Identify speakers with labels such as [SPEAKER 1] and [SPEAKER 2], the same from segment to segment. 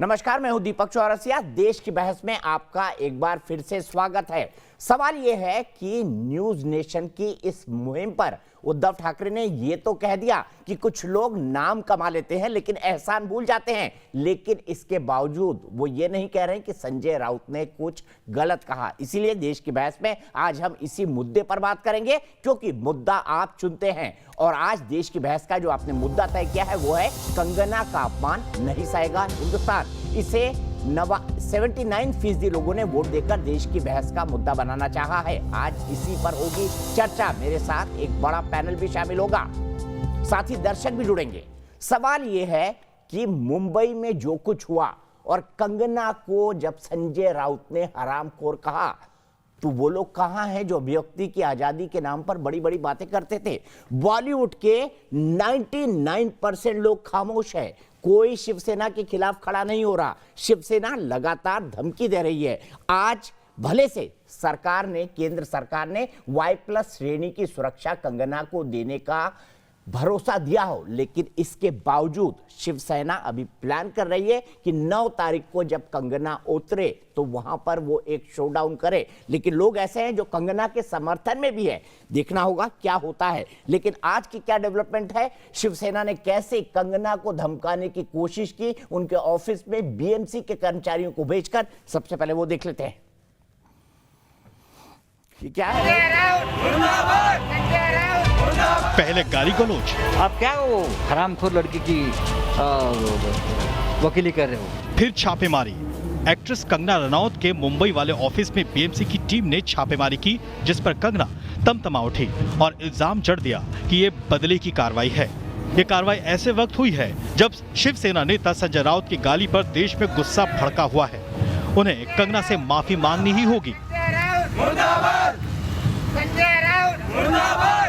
[SPEAKER 1] नमस्कार, मैं हूं दीपक चौरसिया। देश की बहस में आपका एक बार फिर से स्वागत है। सवाल यह है कि न्यूज नेशन की इस मुहिम पर उद्धव ठाकरे ने यह तो कह दिया कि कुछ लोग नाम कमा लेते हैं लेकिन एहसान भूल जाते हैं, लेकिन इसके बावजूद वो ये नहीं कह रहे कि संजय राउत ने कुछ गलत कहा। इसीलिए देश की बहस में आज हम इसी मुद्दे पर बात करेंगे, क्योंकि मुद्दा आप चुनते हैं। और आज देश की बहस का जो आपने मुद्दा तय किया है वो है कंगना का अपमान नहीं सहेगा हिंदुस्तान। इसे 79% लोगों ने वोट देकर देश की बहस का मुद्दा बनाना चाहा है। आज इसी पर होगी चर्चा। मेरे साथ एक बड़ा पैनल भी शामिल होगा, साथ ही दर्शक भी जुड़ेंगे। सवाल यह है कि मुंबई में जो कुछ हुआ और कंगना को जब संजय राउत ने हरामखोर कहा, तो वो लोग कहां हैं जो अभिव्यक्ति की आजादी के नाम पर बड़ी बड़ी बातें करते थे। बॉलीवुड के 99% लोग खामोश है। कोई शिवसेना के खिलाफ खड़ा नहीं हो रहा। शिवसेना लगातार धमकी दे रही है। आज भले से सरकार ने, केंद्र सरकार ने Y+ श्रेणी की सुरक्षा कंगना को देने का भरोसा दिया हो, लेकिन इसके बावजूद शिवसेना अभी प्लान कर रही है कि 9 तारीख को जब कंगना उतरे तो वहां पर वो एक शोडाउन करे। लेकिन लोग ऐसे हैं जो कंगना के समर्थन में भी है। देखना होगा क्या होता है। लेकिन आज की क्या डेवलपमेंट है, शिवसेना ने कैसे कंगना को धमकाने की कोशिश की, उनके ऑफिस में BMC के कर्मचारियों को भेजकर, सबसे पहले वो देख लेते हैं। ये क्या है?
[SPEAKER 2] पहले गाली गलौज,
[SPEAKER 3] आप क्या वो हरामखोर लड़की की वकीली कर रहे हो।
[SPEAKER 2] फिर छापेमारी। एक्ट्रेस कंगना रनौत के मुंबई वाले ऑफिस में BMC की टीम ने छापेमारी की, जिस पर कंगना तमतमा उठी और इल्जाम जड़ दिया कि ये बदले की कार्रवाई है। ये कार्रवाई ऐसे वक्त हुई है जब शिवसेना नेता संजय राउत की गाली पर देश में गुस्सा भड़का हुआ है। उन्हें कंगना से माफी मांगनी ही होगी।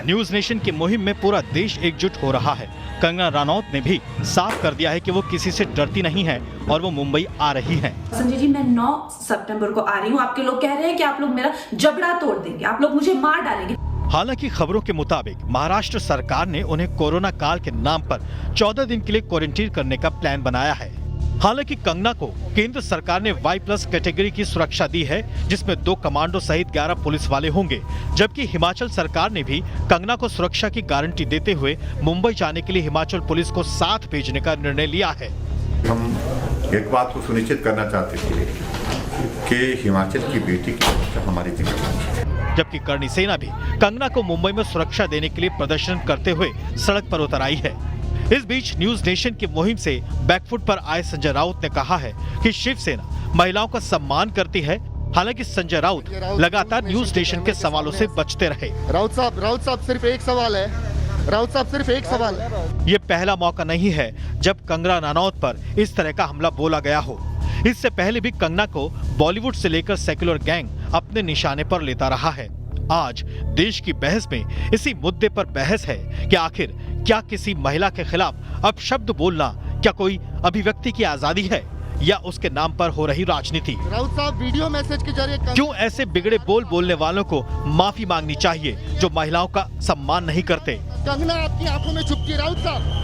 [SPEAKER 2] न्यूज नेशन की मुहिम में पूरा देश एकजुट हो रहा है। कंगना रनौत ने भी साफ कर दिया है कि वो किसी से डरती नहीं है और वो मुंबई आ रही हैं।
[SPEAKER 4] संजय जी, मैं 9 सितंबर को आ रही हूँ। आपके लोग कह रहे हैं कि आप लोग मेरा जबड़ा तोड़ देंगे, आप लोग मुझे मार डालेंगे।
[SPEAKER 2] हालांकि खबरों के मुताबिक महाराष्ट्र सरकार ने उन्हें कोरोना काल के नाम पर 14 दिन के लिए क्वारंटीन करने का प्लान बनाया है। हालांकि कंगना को केंद्र सरकार ने Y+ कैटेगरी की सुरक्षा दी है, जिसमें 2 कमांडो सहित 11 पुलिस वाले होंगे। जबकि हिमाचल सरकार ने भी कंगना को सुरक्षा की गारंटी देते हुए मुंबई जाने के लिए हिमाचल पुलिस को साथ भेजने का निर्णय लिया है।
[SPEAKER 5] हम एक बात को सुनिश्चित करना चाहते थे कि हिमाचल की बेटी की सुरक्षा हमारी जिम्मेदारी है।
[SPEAKER 2] जबकि करणी सेना भी कंगना को मुंबई में सुरक्षा देने के लिए प्रदर्शन करते हुए सड़क पर उतर आई है। इस बीच न्यूज नेशन की मुहिम से बैकफुट पर आए संजय राउत ने कहा है कि शिवसेना महिलाओं का सम्मान करती है। हालांकि संजय राउत लगातार न्यूज नेशन के सवालों से बचते रहे।
[SPEAKER 6] राउत साहब सिर्फ एक सवाल है। राउत साहब सिर्फ एक सवाल है।
[SPEAKER 2] ये पहला मौका नहीं है जब कंगना रनौत पर इस तरह का हमला बोला गया हो। इससे पहले भी कंगना को बॉलीवुड से लेकर सेक्युलर गैंग अपने निशाने पर लेता रहा है। आज देश की बहस में इसी मुद्दे पर बहस है कि आखिर क्या किसी महिला के खिलाफ अपशब्द बोलना क्या कोई अभिव्यक्ति की आजादी है या उसके नाम पर हो रही राजनीति।
[SPEAKER 6] राउत साहब वीडियो मैसेज के जरिए
[SPEAKER 2] क्यों ऐसे बिगड़े बोल बोलने वालों को माफी मांगनी चाहिए जो महिलाओं का सम्मान नहीं करते।
[SPEAKER 6] कंगना आपकी आंखों में छुपकी। राउत साहब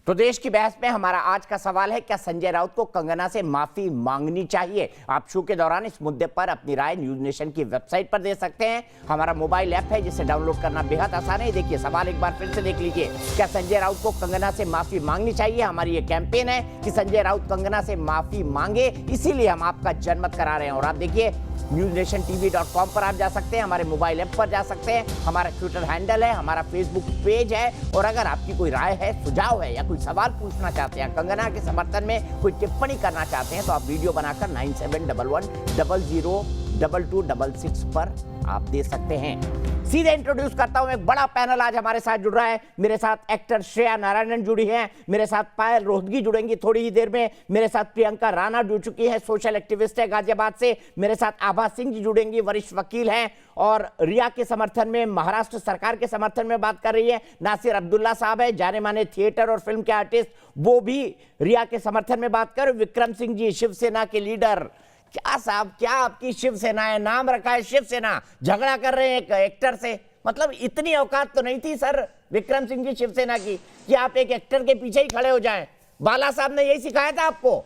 [SPEAKER 1] तो देश की बहस में हमारा आज का सवाल है, क्या संजय राउत को कंगना से माफी मांगनी चाहिए? आप शो के दौरान इस मुद्दे पर अपनी राय न्यूज नेशन की वेबसाइट पर दे सकते हैं। हमारा मोबाइल ऐप है जिसे डाउनलोड करना बेहद आसान है। देखिए सवाल एक बार फिर से देख लीजिए, क्या संजय राउत को कंगना से माफी मांगनी चाहिए? हमारी ये कैंपेन है कि संजय राउत कंगना से माफी मांगे, इसीलिए हम आपका जनमत करा रहे हैं। और आप देखिए newsnationtv.com पर आप जा सकते हैं, हमारे मोबाइल ऐप पर जा सकते हैं, हमारा ट्विटर हैंडल है, हमारा फेसबुक पेज है। और अगर आपकी कोई राय है, सुझाव है या कोई सवाल पूछना चाहते हैं, कंगना के समर्थन में कोई टिप्पणी करना चाहते हैं, तो आप वीडियो बनाकर 9711002266 पर आप दे सकते हैं। सीधे इंट्रोड्यूस करता हूं, एक बड़ा पैनल आज हमारे साथ जुड़ रहा है। मेरे साथ एक्टर श्रेया नारायणन जुड़ी हैं, मेरे साथ पायल रोहतगी जुड़ेंगी थोड़ी ही देर में, मेरे साथ प्रियंका राणा जुड़ चुकी है, सोशल एक्टिविस्ट है गाजियाबाद से, मेरे साथ आभा सिंह जी जुड़ेंगी, वरिष्ठ वकील हैं और रिया के समर्थन में, महाराष्ट्र सरकार के समर्थन में बात कर रही है। नासिर अब्दुल्ला साहब है, जाने माने थिएटर और फिल्म के आर्टिस्ट, वो भी रिया के समर्थन में बात कर। विक्रम सिंह जी शिवसेना के लीडर। क्या साहब, क्या आपकी शिवसेना है, नाम रखा है शिवसेना, झगड़ा कर रहे हैं एक एक्टर से। मतलब इतनी औकात तो नहीं थी सर विक्रम सिंह जी शिवसेना की कि आप एक एक्टर के पीछे ही खड़े हो जाएं। बाला साहब ने यही सिखाया था आपको?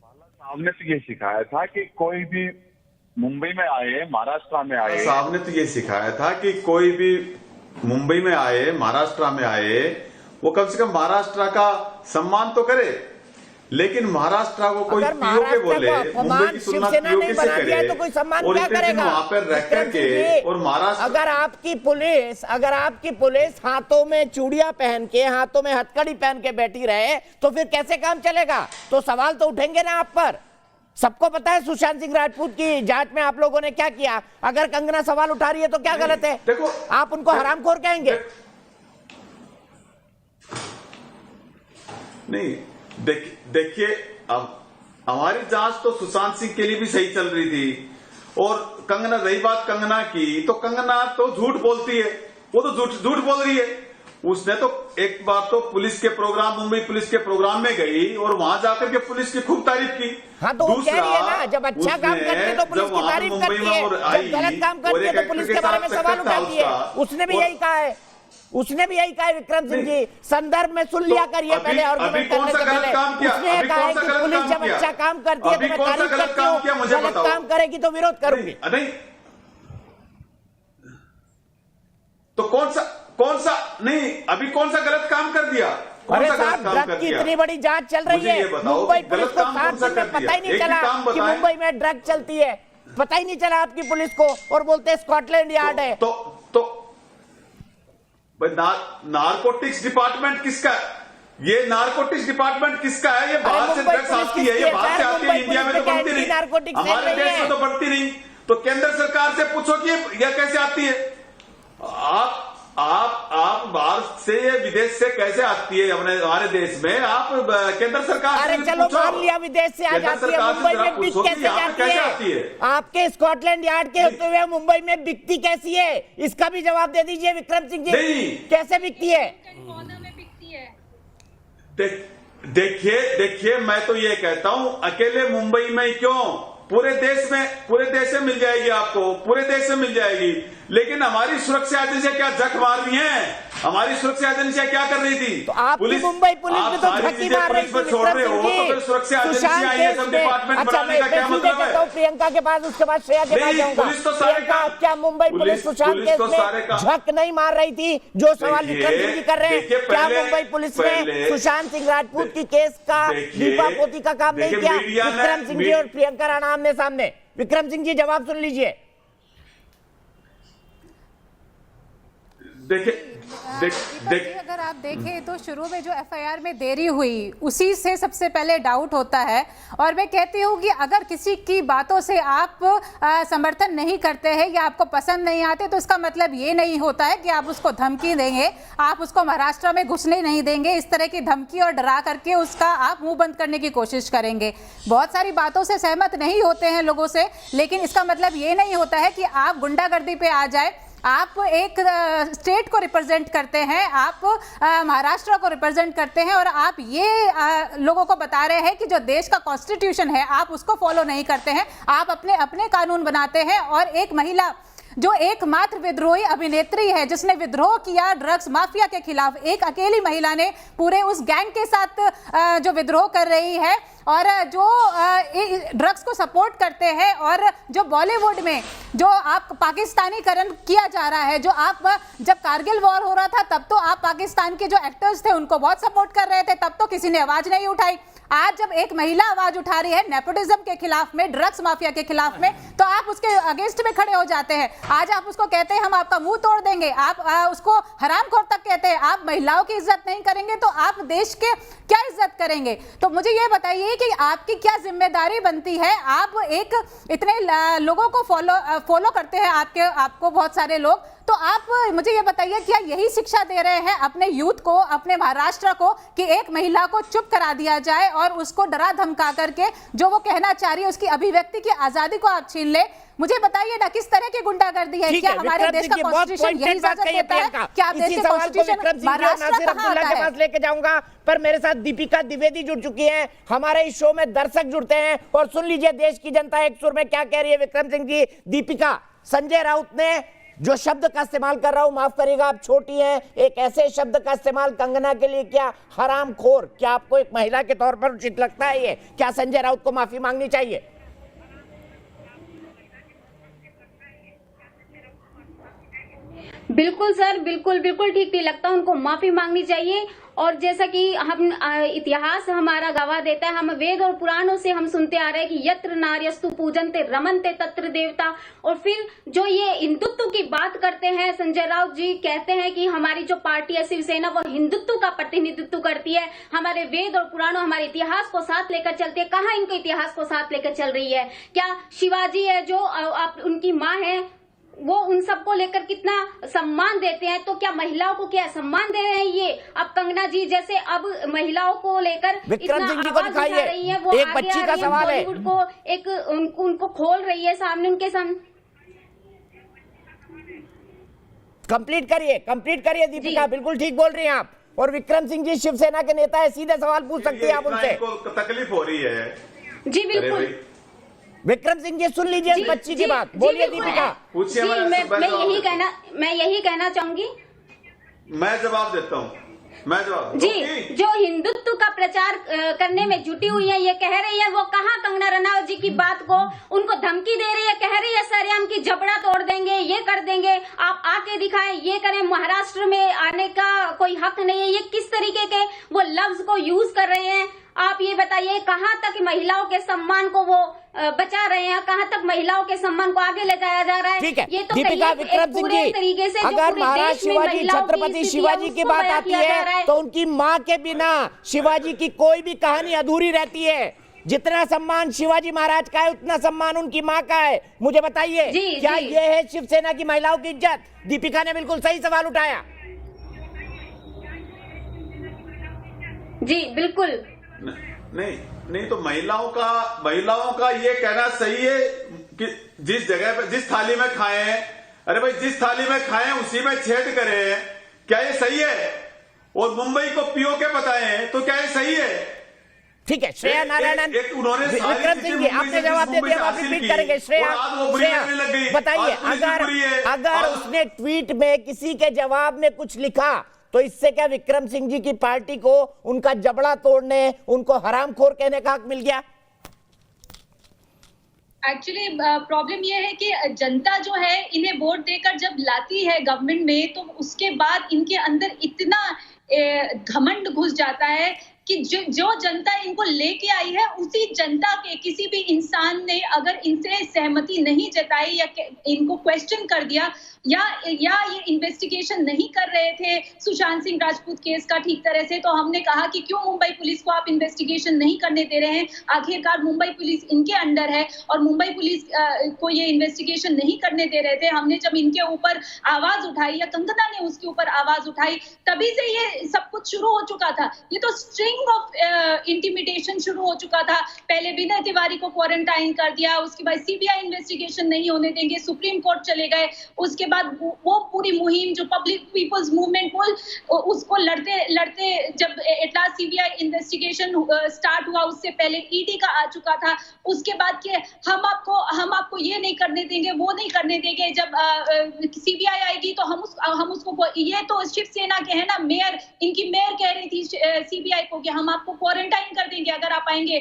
[SPEAKER 7] साहब ने तो ये सिखाया था कि कोई भी मुंबई में आए, महाराष्ट्र में आए,
[SPEAKER 8] साहब ने तो ये सिखाया था कि कोई भी मुंबई में आए, महाराष्ट्र में आए, वो कम से कम महाराष्ट्र का सम्मान तो करे। लेकिन महाराष्ट्र को कोई पीओ के बोले, मुंबई की तुलना पीओ के से करे,
[SPEAKER 1] तो कोई सम्मान
[SPEAKER 8] और
[SPEAKER 1] क्या
[SPEAKER 8] इतने दिन
[SPEAKER 1] करेगा?
[SPEAKER 8] वहां पर रह करके और महाराष्ट्र,
[SPEAKER 1] अगर आपकी पुलिस हाथों में चूड़ियां पहन के, हाथों में हथकड़ी पहन के बैठी रहे, तो फिर कैसे काम चलेगा? तो सवाल तो उठेंगे ना आप पर। सबको पता है सुशांत सिंह राजपूत की जांच में आप लोगों ने क्या किया। अगर कंगना सवाल उठा रही है तो क्या गलत है?
[SPEAKER 8] देखो,
[SPEAKER 1] आप उनको हरामखोर कहेंगे?
[SPEAKER 8] नहीं, देखिए, अब हमारी जांच तो सुशांत सिंह के लिए भी सही चल रही थी, और कंगना, रही बात कंगना की, तो कंगना तो झूठ बोलती है, वो तो झूठ बोल रही है। उसने तो एक बार तो पुलिस के प्रोग्राम, मुंबई पुलिस के प्रोग्राम में गई और वहां जाकर के पुलिस की खूब तारीफ की।
[SPEAKER 1] हाँ, तो वो कह रही है ना, जब अच्छा काम करती है तो पुलिस की तारीफ करती है, जब गलत काम करती है तो पुलिस के बारे में सवाल उठाती है। उसने भी यही कहा है, विक्रम सिंह जी। संदर्भ में सुन लिया करिए पहले, आर्गुमेंट करने से पहले। उसने कहा है कि पुलिस जब अच्छा काम करती है तो मैं तारीफ करती हूँ, गलत काम करेगी तो विरोध करूंगी।
[SPEAKER 8] नहीं, तो कौन सा नहीं, अभी कौन सा गलत काम कर दिया?
[SPEAKER 1] अरे साहब, ड्रग की इतनी बड़ी जांच चल रही है, मुंबई पुलिस को 7 दिन में पता ही नहीं चला कि मुंबई में ड्रग चलती है, पता ही नहीं चला आपकी पुलिस को, और बोलते हैं स्कॉटलैंड यार्ड है।
[SPEAKER 8] तो नारकोटिक्स डिपार्टमेंट किसका? ये नारकोटिक्स डिपार्टमेंट किसका है? ये बाहर से ड्रग्स आती है, ये बाहर से आती है, इंडिया में तो बनती नहीं, हमारे देश में तो बनती नहीं। तो केंद्र सरकार से पूछो कि ये कैसे आती है। आप बाहर से, विदेश से कैसे आती है हमारे देश में? आप केंद्र सरकार
[SPEAKER 1] अरे चलो मान लिया विदेश से आ जाती है, मुंबई में बिक कैसे जाती है? आपके स्कॉटलैंड यार्ड के होते हुए मुंबई में बिकती कैसी है? इसका भी जवाब दे दीजिए विक्रम सिंह जी, कैसे बिकती है?
[SPEAKER 8] देखिए, मैं तो ये कहता हूं, अकेले मुंबई में क्यों, पूरे देश में मिल जाएगी आपको, पूरे देश में मिल जाएगी। लेकिन हमारी सुरक्षा एजेंसियां क्या जख मार रही हैं? हमारी सुरक्षा एजेंसियां क्या कर रही थी?
[SPEAKER 1] तो आपकी मुंबई पुलिस में तो झकी मार रही थी
[SPEAKER 8] छोड़ रहे हो, तो फिर सुरक्षा एजेंसियां आई है, सब डिपार्टमेंट बनाने का क्या मतलब है?
[SPEAKER 1] प्रियंका के पास, उसके बाद श्रेया के पास जाऊंगा। प्रियंका, क्या मुंबई पुलिस सुशांत केस में झक नहीं मार रही थी जो सवाल विक्रम सिंह जी कर रहे हैं? क्या मुंबई पुलिस ने सुशांत सिंह राजपूत की केस का दीपा पोती का काम नहीं किया? विक्रम सिंह जी और प्रियंका राणा आमने सामने। विक्रम सिंह जी जवाब सुन लीजिए।
[SPEAKER 9] अगर आप देखें तो शुरू में जो एफआईआर में देरी हुई, उसी से सबसे पहले डाउट होता है। और मैं कहती हूँ कि अगर किसी की बातों से आप समर्थन नहीं करते हैं या आपको पसंद नहीं आते, तो इसका मतलब ये नहीं होता है कि आप उसको धमकी देंगे, आप उसको महाराष्ट्र में घुसने नहीं देंगे। इस तरह की धमकी और डरा करके उसका आप मुंह बंद करने की कोशिश करेंगे। बहुत सारी बातों से सहमत नहीं होते हैं लोगों से, लेकिन इसका मतलब ये नहीं होता है कि आप गुंडागर्दी पे आ जाए। आप एक स्टेट को रिप्रेजेंट करते हैं, आप महाराष्ट्र को रिप्रेजेंट करते हैं, और आप ये लोगों को बता रहे हैं कि जो देश का कॉन्स्टिट्यूशन है आप उसको फॉलो नहीं करते हैं। आप अपने कानून बनाते हैं। और एक महिला जो एकमात्र विद्रोही अभिनेत्री है जिसने विद्रोह किया ड्रग्स माफिया के खिलाफ, एक अकेली महिला ने पूरे उस गैंग के साथ जो विद्रोह कर रही है और जो ड्रग्स को सपोर्ट करते हैं, और जो बॉलीवुड में जो आप पाकिस्तानीकरण किया जा रहा है, जो आप जब कारगिल वॉर हो रहा था तब तो आप पाकिस्तान के जो एक्टर्स थे उनको बहुत सपोर्ट कर रहे थे, तब तो किसी ने आवाज नहीं उठाई। आज जब एक महिला आवाज उठा रही है नेपोटिज्म के खिलाफ में, ड्रग्स माफिया के खिलाफ में, तो आप उसके अगेंस्ट में खड़े हो जाते हैं। आज आप उसको कहते हैं हम आपका मुंह तोड़ देंगे, आप उसको हरामखोर तक कहते हैं। आप महिलाओं की इज्जत नहीं करेंगे तो आप देश के क्या इज्जत करेंगे? तो मुझे ये बताइए कि आपकी क्या जिम्मेदारी बनती है? आप एक इतने लोगों को फॉलो करते हैं, आपको बहुत सारे लोग, तो आप मुझे ये बताइए क्या यही शिक्षा दे रहे हैं अपने यूथ को, अपने महाराष्ट्र को, कि एक महिला को चुप करा दिया जाए और उसको डरा धमका करके जो वो कहना चाह रही है उसकी अभिव्यक्ति की आजादी को आप छीन ले? मुझे बताइए ना किस तरह की गुंडागर्दी है? क्या हमारे देश का कॉन्स्टिट्यूशन यही इजाजत देता है? क्या आप देश के कॉन्स्टिट्यूशन महाराष्ट्र कहां आता है?
[SPEAKER 1] लेके जाऊंगा, पर मेरे साथ दीपिका द्विवेदी जुड़ चुकी हैं। हमारे इस शो में दर्शक जुड़ते हैं और सुन लीजिए देश की जनता एक सुर में क्या कह रही है। विक्रम सिंह जी, दीपिका, संजय राउत ने जो शब्द का इस्तेमाल कर रहा हूं, माफ करिएगा आप छोटी हैं, एक ऐसे शब्द का इस्तेमाल कंगना के लिए क्या हरामखोर, क्या आपको एक महिला के तौर पर उचित लगता है? ये क्या संजय राउत को माफी मांगनी चाहिए?
[SPEAKER 10] बिल्कुल सर, बिल्कुल बिल्कुल ठीक नहीं लगता, उनको माफी मांगनी चाहिए। और जैसा कि हम इतिहास हमारा गवाह देता है, हम वेद और पुराणों से हम सुनते आ रहे हैं कि यत्र नार्यस्तु पूजन्ते रमन्ते तत्र देवता। और फिर जो ये हिंदुत्व की बात करते हैं, संजय राउत जी कहते हैं कि हमारी जो पार्टी है शिवसेना वो हिंदुत्व का प्रतिनिधित्व करती है, हमारे वेद और पुराणों हमारे इतिहास को साथ लेकर चलती है। कहाँ इनके इतिहास को साथ लेकर चल रही है? क्या शिवाजी है जो आप उनकी माँ है, वो उन सबको लेकर कितना सम्मान देते हैं, तो क्या महिलाओं को क्या सम्मान दे रहे हैं ये? अब कंगना जी जैसे अब महिलाओं को लेकर
[SPEAKER 1] विक्रम सिंह जी को दिखाइए, एक बच्ची का सवाल है,
[SPEAKER 10] बॉलीवुड को एक उनको खोल रही है सामने, उनके सामने।
[SPEAKER 1] कंप्लीट करिए दीपिका, बिल्कुल ठीक बोल रही हैं आप। और विक्रम सिंह जी शिवसेना के नेता है, सीधे सवाल पूछ सकती है आप उनसे।
[SPEAKER 8] तकलीफ हो रही है
[SPEAKER 10] जी बिल्कुल।
[SPEAKER 1] विक्रम सिंह जी सुन लीजिए इस बच्ची की बात, बोलिए दीपिका।
[SPEAKER 8] पूछिए।
[SPEAKER 10] मैं यही कहना चाहूंगी।
[SPEAKER 8] मैं जवाब देता हूँ, मैं जवाब
[SPEAKER 10] जी। जो हिंदुत्व का प्रचार करने में जुटी हुई है, ये कह रही है, वो कहाँ कंगना रनावत जी की बात को उनको धमकी दे रही है, कह रही है सरेआम की जबड़ा तोड़ देंगे, ये कर देंगे, आप आके दिखाएं, ये करें, महाराष्ट्र में आने का कोई हक नहीं है। ये किस तरीके के वो लफ्ज को यूज कर रहे हैं? आप ये बताइए, कहाँ तक महिलाओं के सम्मान को वो बचा रहे हैं, कहाँ तक महिलाओं के सम्मान को आगे ले जाया जा रहा है?
[SPEAKER 1] ठीक है
[SPEAKER 10] ये तो
[SPEAKER 1] दीपिका, विक्रम सिंह जी, अगर महाराज शिवाजी छत्रपति शिवाजी की बात आती है तो उनकी माँ के बिना शिवाजी की कोई भी कहानी अधूरी रहती है। जितना सम्मान शिवाजी महाराज का है उतना सम्मान उनकी माँ का है। मुझे बताइए क्या ये है शिवसेना की महिलाओं की इज्जत? दीपिका ने बिल्कुल सही सवाल उठाया।
[SPEAKER 10] जी बिल्कुल
[SPEAKER 8] नहीं तो महिलाओं का ये कहना सही है कि जिस जगह पे जिस थाली में खाए हैं, अरे भाई जिस थाली में खाए उसी में छेद करें, क्या ये सही है? और मुंबई को पीओ के बताएं तो क्या ये सही है?
[SPEAKER 1] ठीक है श्रेया नारायणन, विक्रम सिंह जी आपने जवाब दे दिया, आप रिपीट करेंगे। श्रेया बताइए, अगर उसने ट्वीट में किसी के जवाब में कुछ लिखा तो इससे क्या विक्रम सिंह जी की पार्टी को उनका जबड़ा तोड़ने, उनको हरामखोर कहने का हक मिल गया?
[SPEAKER 11] एक्चुअली प्रॉब्लम ये है कि जनता जो है इन्हें वोट देकर जब लाती है गवर्नमेंट में, तो उसके बाद इनके अंदर इतना घमंड घुस जाता है कि जो जनता इनको लेके आई है, उसी जनता के किसी भी इंसान ने अगर इनसे सहमति नहीं जताई या इनको क्वेश्चन कर दिया या ये इन्वेस्टिगेशन नहीं कर रहे थे सुशांत सिंह राजपूत केस का ठीक तरह से, तो हमने कहा कि क्यों मुंबई पुलिस को आप इन्वेस्टिगेशन नहीं करने दे रहे हैं? आखिरकार मुंबई पुलिस इनके अंडर है और मुंबई पुलिस को ये इन्वेस्टिगेशन नहीं करने दे रहे थे। हमने जब इनके ऊपर आवाज उठाई या कंगना ने उसके ऊपर आवाज उठाई, तभी से ये सब कुछ शुरू हो चुका था। ये तो स्ट्रिंग ऑफ इंटिमिडेशन शुरू हो चुका था। पहले विनय तिवारी को क्वारंटाइन कर दिया, उसके बाद सीबीआई इन्वेस्टिगेशन नहीं होने देंगे, सुप्रीम कोर्ट चले गए, उसके बाद वो पूरी मुहिम जो पब्लिक पीपल्स मूवमेंट उसको लड़ते जब एटलास सीबीआई इन्वेस्टिगेशन स्टार्ट हुआ, उससे पहले ईडी का आ चुका था। उसके बाद के हम आपको ये नहीं करने देंगे, वो नहीं करने देंगे। जब सीबीआई आएगी तो हम उसको, ये तो शिवसेना के है ना मेयर, इनकी मेयर कह रही थी सीबीआई को कि हम आपको क्वारंटाइन कर देंगे अगर आप आएंगे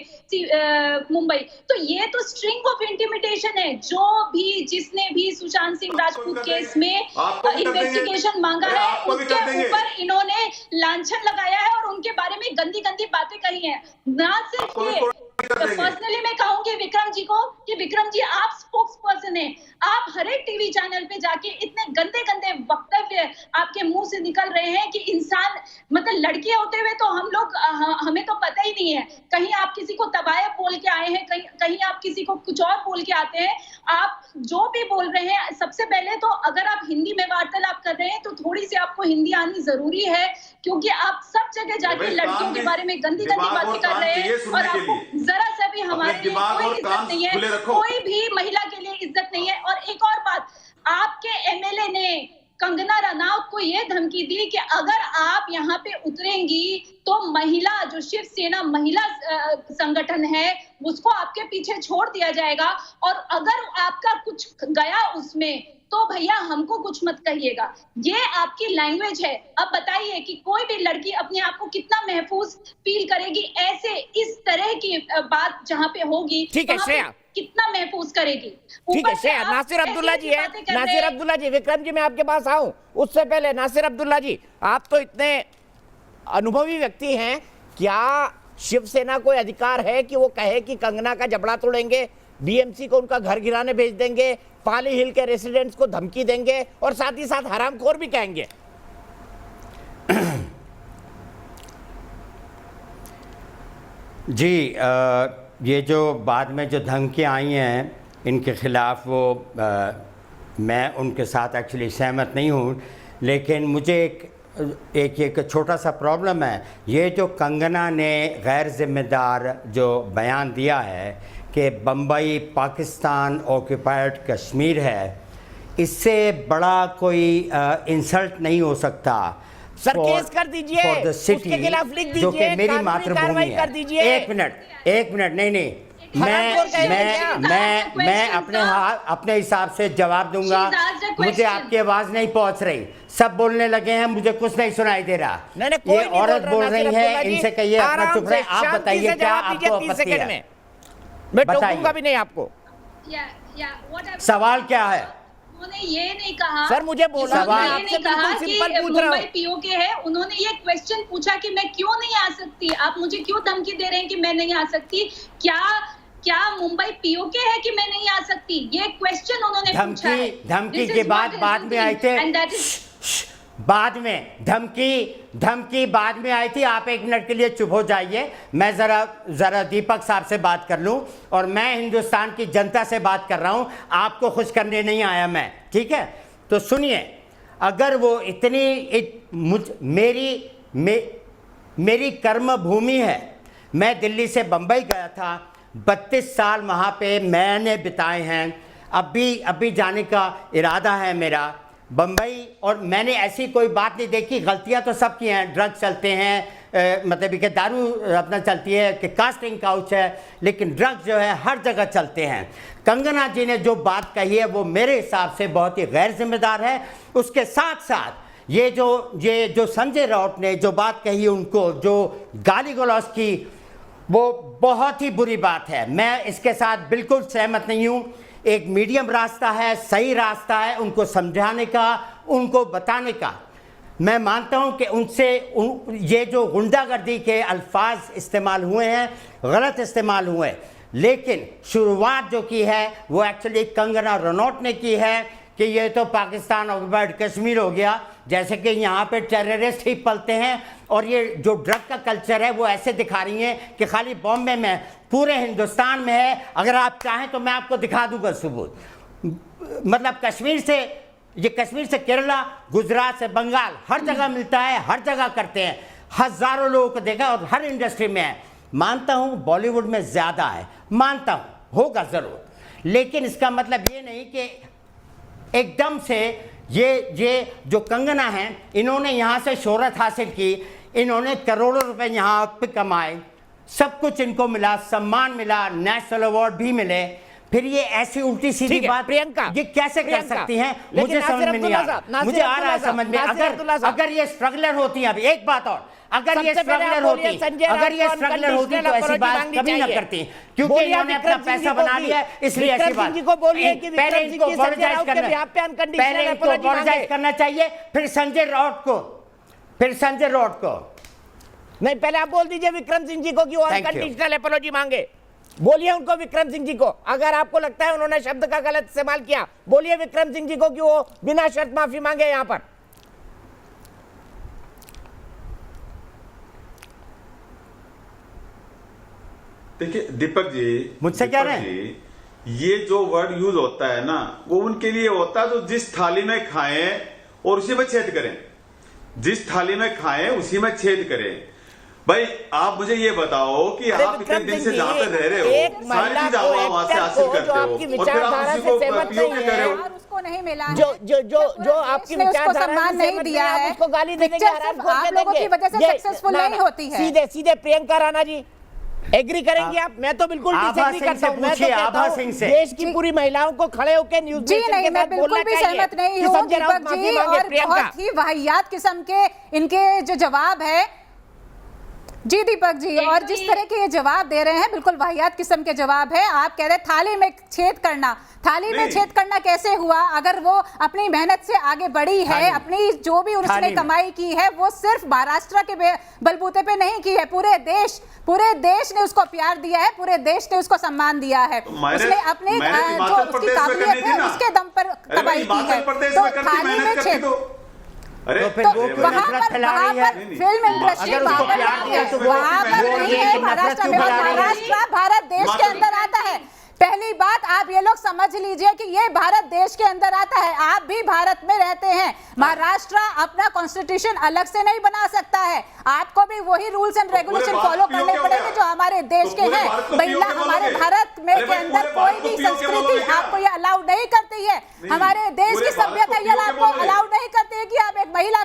[SPEAKER 11] मुंबई। तो ये तो स्ट्रिंग ऑफ इंटिमिडेशन है। जो भी जिसने भी सुशांत सिंह राजपूत केस में इन्वेस्टिगेशन मांगा है, उसके ऊपर इन्होंने लांछन लगाया है और उनके बारे में गंदी गंदी बातें कही हैं। ना सिर्फ ये, पर्सनली मैं कहूंगी विक्रम जी को कि विक्रम जी आप स्पोक्स पर्सन हैं, आप हर एक टीवी चैनल पे जाके इतने गंदे गंदे वक्तव्य आपके मुंह से निकल रहे हैं कि इंसान, मतलब लड़के होते हुए तो हम लोग हमें तो पता ही नहीं है, कहीं आप किसी को तबायब बोल के आए हैं, कहीं आप किसी को कुछ और बोल के आते हैं। आप जो भी बोल रहे हैं, सबसे पहले तो अगर आप हिंदी में वार्तालाप कर रहे हैं तो थोड़ी सी आपको हिंदी आनी जरूरी है, क्योंकि आप सब जगह जाके लड़कियों के बारे में गंदी गंदी बातें कर रहे हैं और आपको जरा सा भी हमारे लिए कोई इज्जत नहीं है, कोई भी महिला के लिए इज्जत नहीं है। और एक और बात, आपके एमएलए ने कंगना रनौत को ये धमकी दी कि अगर आप यहाँ पे उतरेंगी तो महिला जो शिवसेना महिला संगठन है उसको आपके पीछे छोड़ दिया जाएगा, और अगर आपका कुछ गया उसमें तो भैया हमको कुछ मत कहिएगा। ये आपकी लैंग्वेज है। अब बताइए कि कोई भी लड़की अपने आप को कितना महफूज फील करेगी ऐसे इस तरह की बात जहाँ पे होगी।
[SPEAKER 1] ठीक है श्रेया,
[SPEAKER 11] कितना महफूज करेगी।
[SPEAKER 1] ठीक है श्रेया, नासिर अब्दुल्ला जी है, नासिर अब्दुल्ला जी, विक्रम जी मैं आपके पास आऊं उससे पहले नासिर अब्दुल्ला जी, आप तो इतने अनुभवी व्यक्ति हैं, क्या शिवसेना को अधिकार है कि वो कहे कि कंगना का जबड़ा तोड़ेंगे, बीएमसी को उनका घर गिराने भेज देंगे, पाली हिल के रेसिडेंट्स को धमकी देंगे और साथ ही साथ हरामखोर भी कहेंगे?
[SPEAKER 12] जी ये जो बाद में जो धमकियाँ आई हैं इनके खिलाफ वो मैं उनके साथ एक्चुअली सहमत नहीं हूँ, लेकिन मुझे एक छोटा सा प्रॉब्लम है। ये जो कंगना ने गैर जिम्मेदार जो बयान दिया है कि बम्बई पाकिस्तान ऑक्यूपाइड कश्मीर है, इससे बड़ा कोई इंसल्ट नहीं हो सकता।
[SPEAKER 1] सर केस कर दीजिए, उसके खिलाफ लिख दीजिए,
[SPEAKER 12] जो कि मेरी मातृभूमि
[SPEAKER 1] कर दीजिए।
[SPEAKER 12] है। एक मिनट नहीं मैं अपने हिसाब से जवाब दूंगा। मुझे आपकी आवाज नहीं पहुंच रही, सब बोलने लगे हैं, मुझे कुछ नहीं सुनाई दे रहा। ये औरत बोल रही है, इनसे कहिए अपना चुप रहे। आप बताइए क्या आपको आपत्ति है?
[SPEAKER 1] मैं टोकूंगा भी नहीं आपको।
[SPEAKER 12] सवाल क्या है?
[SPEAKER 11] उन्होंने ये नहीं कहा
[SPEAKER 1] सर, मुझे बोला
[SPEAKER 11] ये नहीं कहा कि मुंबई पीओके है। उन्होंने ये क्वेश्चन पूछा कि मैं क्यों नहीं आ सकती, आप मुझे क्यों धमकी दे रहे हैं कि मैं नहीं आ सकती, क्या मुंबई पीओके है कि मैं नहीं आ सकती, ये क्वेश्चन उन्होंने पूछा है।
[SPEAKER 12] धमकी के बाद में आए थे, बाद में धमकी बाद में आई थी। आप एक मिनट के लिए चुप हो जाइए, मैं जरा दीपक साहब से बात कर लूं, और मैं हिंदुस्तान की जनता से बात कर रहा हूं, आपको खुश करने नहीं आया मैं, ठीक है? तो सुनिए, अगर वो मेरी कर्म भूमि है, मैं दिल्ली से बंबई गया था, 32 साल वहाँ पे मैंने बिताए हैं, अभी जाने का इरादा है मेरा बम्बई, और मैंने ऐसी कोई बात नहीं देखी। गलतियां तो सब की हैं, ड्रग्स चलते हैं, मतलब कि दारू अपना चलती है, कि कास्टिंग काउच है, लेकिन ड्रग्स जो है हर जगह चलते हैं। कंगना जी ने जो बात कही है वो मेरे हिसाब से बहुत ही गैर जिम्मेदार है। उसके साथ साथ ये जो संजय राउत ने जो बात कही, उनको जो गाली गलौज की, वो बहुत ही बुरी बात है। मैं इसके साथ बिल्कुल सहमत नहीं हूँ। एक मीडियम रास्ता है, सही रास्ता है उनको समझाने का, उनको बताने का। मैं मानता हूं कि ये जो गुंडागर्दी के अल्फाज इस्तेमाल हुए हैं, गलत इस्तेमाल हुए, लेकिन शुरुआत जो की है वो एक्चुअली कंगना रनौत ने की है कि ये तो पाकिस्तान ऑक्युपाइड कश्मीर हो गया, जैसे कि यहाँ पे टेररिस्ट ही पलते हैं, और ये जो ड्रग का कल्चर है वो ऐसे दिखा रही हैं कि खाली बॉम्बे में, पूरे हिंदुस्तान में है। अगर आप चाहें तो मैं आपको दिखा दूंगा सबूत। मतलब कश्मीर से केरला, गुजरात से बंगाल, हर जगह मिलता है, हर जगह करते हैं। हजारों लोगों को देखा और हर इंडस्ट्री में है। मानता हूँ बॉलीवुड में ज़्यादा है, मानता हूँ होगा ज़रूर, लेकिन इसका मतलब ये नहीं कि एकदम से ये जो कंगना है, इन्होंने यहाँ से शोहरत हासिल की, इन्होंने करोड़ों रुपए यहाँ पे कमाए, सब कुछ इनको मिला, सम्मान मिला, नेशनल अवार्ड भी मिले, फिर ये ऐसी उल्टी सीधी बात
[SPEAKER 1] प्रियंका
[SPEAKER 12] ये कैसे कर सकती हैं? मुझे समझ में नहीं आ रहा। मुझे आ रहा है समझ में। अगर ये स्ट्रगलर होती है, अब एक बात और, अगर ये स्ट्रगलर होती तो ऐसी बात कभी ना करती, क्योंकि इन्होंने अपना पैसा बना लिया, इसलिए ऐसी बात। पहले इनको अपॉलोजाइज करना चाहिए, फिर संजय राउत को
[SPEAKER 1] नहीं, पहले आप बोल दीजिए विक्रम सिंह जी को कि वो अनकंडीशनल अपॉलॉजी मांगे। बोलिए उनको, विक्रम सिंह जी को, अगर आपको लगता है उन्होंने शब्द का गलत इस्तेमाल किया, बोलिए विक्रम सिंह जी को कि वो बिना शर्त माफी मांगे यहां पर।
[SPEAKER 8] देखिए दीपक जी,
[SPEAKER 12] मुझसे क्या रहे हैं?
[SPEAKER 8] ये जो वर्ड यूज होता है ना, वो उनके लिए होता है जो जिस थाली में खाएं और उसी में छेद करें, जिस थाली में खाएं उसी में छेद करें। भाई आप मुझे ये बताओ कि
[SPEAKER 1] अरे
[SPEAKER 8] आप इतने
[SPEAKER 1] विक्रम
[SPEAKER 8] दिन
[SPEAKER 1] सिंह
[SPEAKER 8] से
[SPEAKER 1] जी,
[SPEAKER 8] जहाँ पे रह रहे हो
[SPEAKER 1] एक
[SPEAKER 8] सारी
[SPEAKER 1] महिला
[SPEAKER 8] चीज
[SPEAKER 1] को,
[SPEAKER 8] आप वहां से हासिल
[SPEAKER 1] एक्टर को,
[SPEAKER 8] करते
[SPEAKER 1] जो
[SPEAKER 8] हो
[SPEAKER 1] आपकी
[SPEAKER 8] और फिर आप
[SPEAKER 1] विचारधारा
[SPEAKER 8] उसी
[SPEAKER 1] से
[SPEAKER 8] को
[SPEAKER 1] सहमत
[SPEAKER 8] पीओ
[SPEAKER 1] नहीं
[SPEAKER 8] के कर रहे
[SPEAKER 1] है,
[SPEAKER 8] हो।
[SPEAKER 9] उसको नहीं मिला है।
[SPEAKER 1] जो आपकी
[SPEAKER 9] उसने उसको
[SPEAKER 1] विचारधारा
[SPEAKER 9] सम्मान
[SPEAKER 1] से
[SPEAKER 9] नहीं
[SPEAKER 1] सहमत
[SPEAKER 9] दिया
[SPEAKER 1] आप
[SPEAKER 9] है।
[SPEAKER 1] उसको गाली दे देंगे,
[SPEAKER 9] पिक्चर
[SPEAKER 1] हराम
[SPEAKER 9] सिर्फ
[SPEAKER 1] खोल
[SPEAKER 9] आप
[SPEAKER 1] के
[SPEAKER 9] लोगों
[SPEAKER 1] देंगे।
[SPEAKER 9] की वजह से
[SPEAKER 1] ये-
[SPEAKER 9] सक्सेसफुल
[SPEAKER 1] ना,
[SPEAKER 9] नहीं
[SPEAKER 1] ना,
[SPEAKER 9] होती है।
[SPEAKER 1] सीधे सीधे प्रियंका राणा जी एग्री करेंगे आप? मैं तो बिल्कुल
[SPEAKER 12] आभा
[SPEAKER 1] डिसएग्री
[SPEAKER 12] सिंह
[SPEAKER 1] करता
[SPEAKER 12] से
[SPEAKER 1] हूं। मैं तो
[SPEAKER 12] पूछिए,
[SPEAKER 1] कहता
[SPEAKER 12] आभा
[SPEAKER 1] हूं,
[SPEAKER 12] सिंह से।
[SPEAKER 1] देश की पूरी महिलाओं को खड़े होकर न्यूज
[SPEAKER 9] जी
[SPEAKER 1] नेशन
[SPEAKER 9] नहीं,
[SPEAKER 1] के
[SPEAKER 9] मैं
[SPEAKER 1] साथ बोलना
[SPEAKER 9] बिल्कुल भी
[SPEAKER 1] चाहिए
[SPEAKER 9] सहमत नहीं
[SPEAKER 1] कि
[SPEAKER 9] हूँ
[SPEAKER 1] संजय राउत
[SPEAKER 9] दीपक
[SPEAKER 1] माफी
[SPEAKER 9] जी,
[SPEAKER 1] मांगे।
[SPEAKER 9] और
[SPEAKER 1] प्रियंका,
[SPEAKER 9] बहुत ही वाहियात किस्म के इनके जो जवाब है जी दीपक जी, और जिस तरह के ये जवाब दे रहे हैं बिल्कुल वाहियात किस्म के जवाब है। आप कह रहे हैं थाली में छेद करना, थाली में छेद करना कैसे हुआ? अगर वो अपनी मेहनत से आगे बढ़ी है, अपनी जो भी उसने कमाई की है वो सिर्फ महाराष्ट्र के बलबूते पे नहीं की है, पूरे देश ने उसको प्यार दिया है, पूरे देश ने उसको सम्मान दिया है। उसने अपने जो उसकी काबिलियत है उसके दम पर कमाई की है, तो थाली में छेद
[SPEAKER 8] अरे
[SPEAKER 12] तो फिर वो क्यों नफरत फैला रही है?
[SPEAKER 9] फिल्म इंडस्ट्री
[SPEAKER 12] अगर उसको प्यार दिया तो
[SPEAKER 9] वहां पर
[SPEAKER 12] वो
[SPEAKER 9] नहीं
[SPEAKER 12] देश
[SPEAKER 9] है,
[SPEAKER 12] की नफरत
[SPEAKER 9] महाराष्ट्र
[SPEAKER 12] क्यों
[SPEAKER 9] में।
[SPEAKER 12] फैला रही है?
[SPEAKER 9] महाराष्ट्र भारत देश के अंदर आता है। पहली बात आप ये लोग समझ लीजिए कि ये भारत देश के अंदर आता है, आप भी भारत में रहते हैं। महाराष्ट्र अपना कॉन्स्टिट्यूशन अलग से नहीं बना सकता है, आपको भी वही रूल्स एंड रेगुलेशन फॉलो करने पड़ेंगे जो हमारे देश के हैं। भैया हमारे भारत में के अंदर कोई भी संस्कृति आपको ये अलाउ नहीं करती है, हमारे देश की सभ्यता ये आपको अलाउ नहीं करती है कि आप एक महिला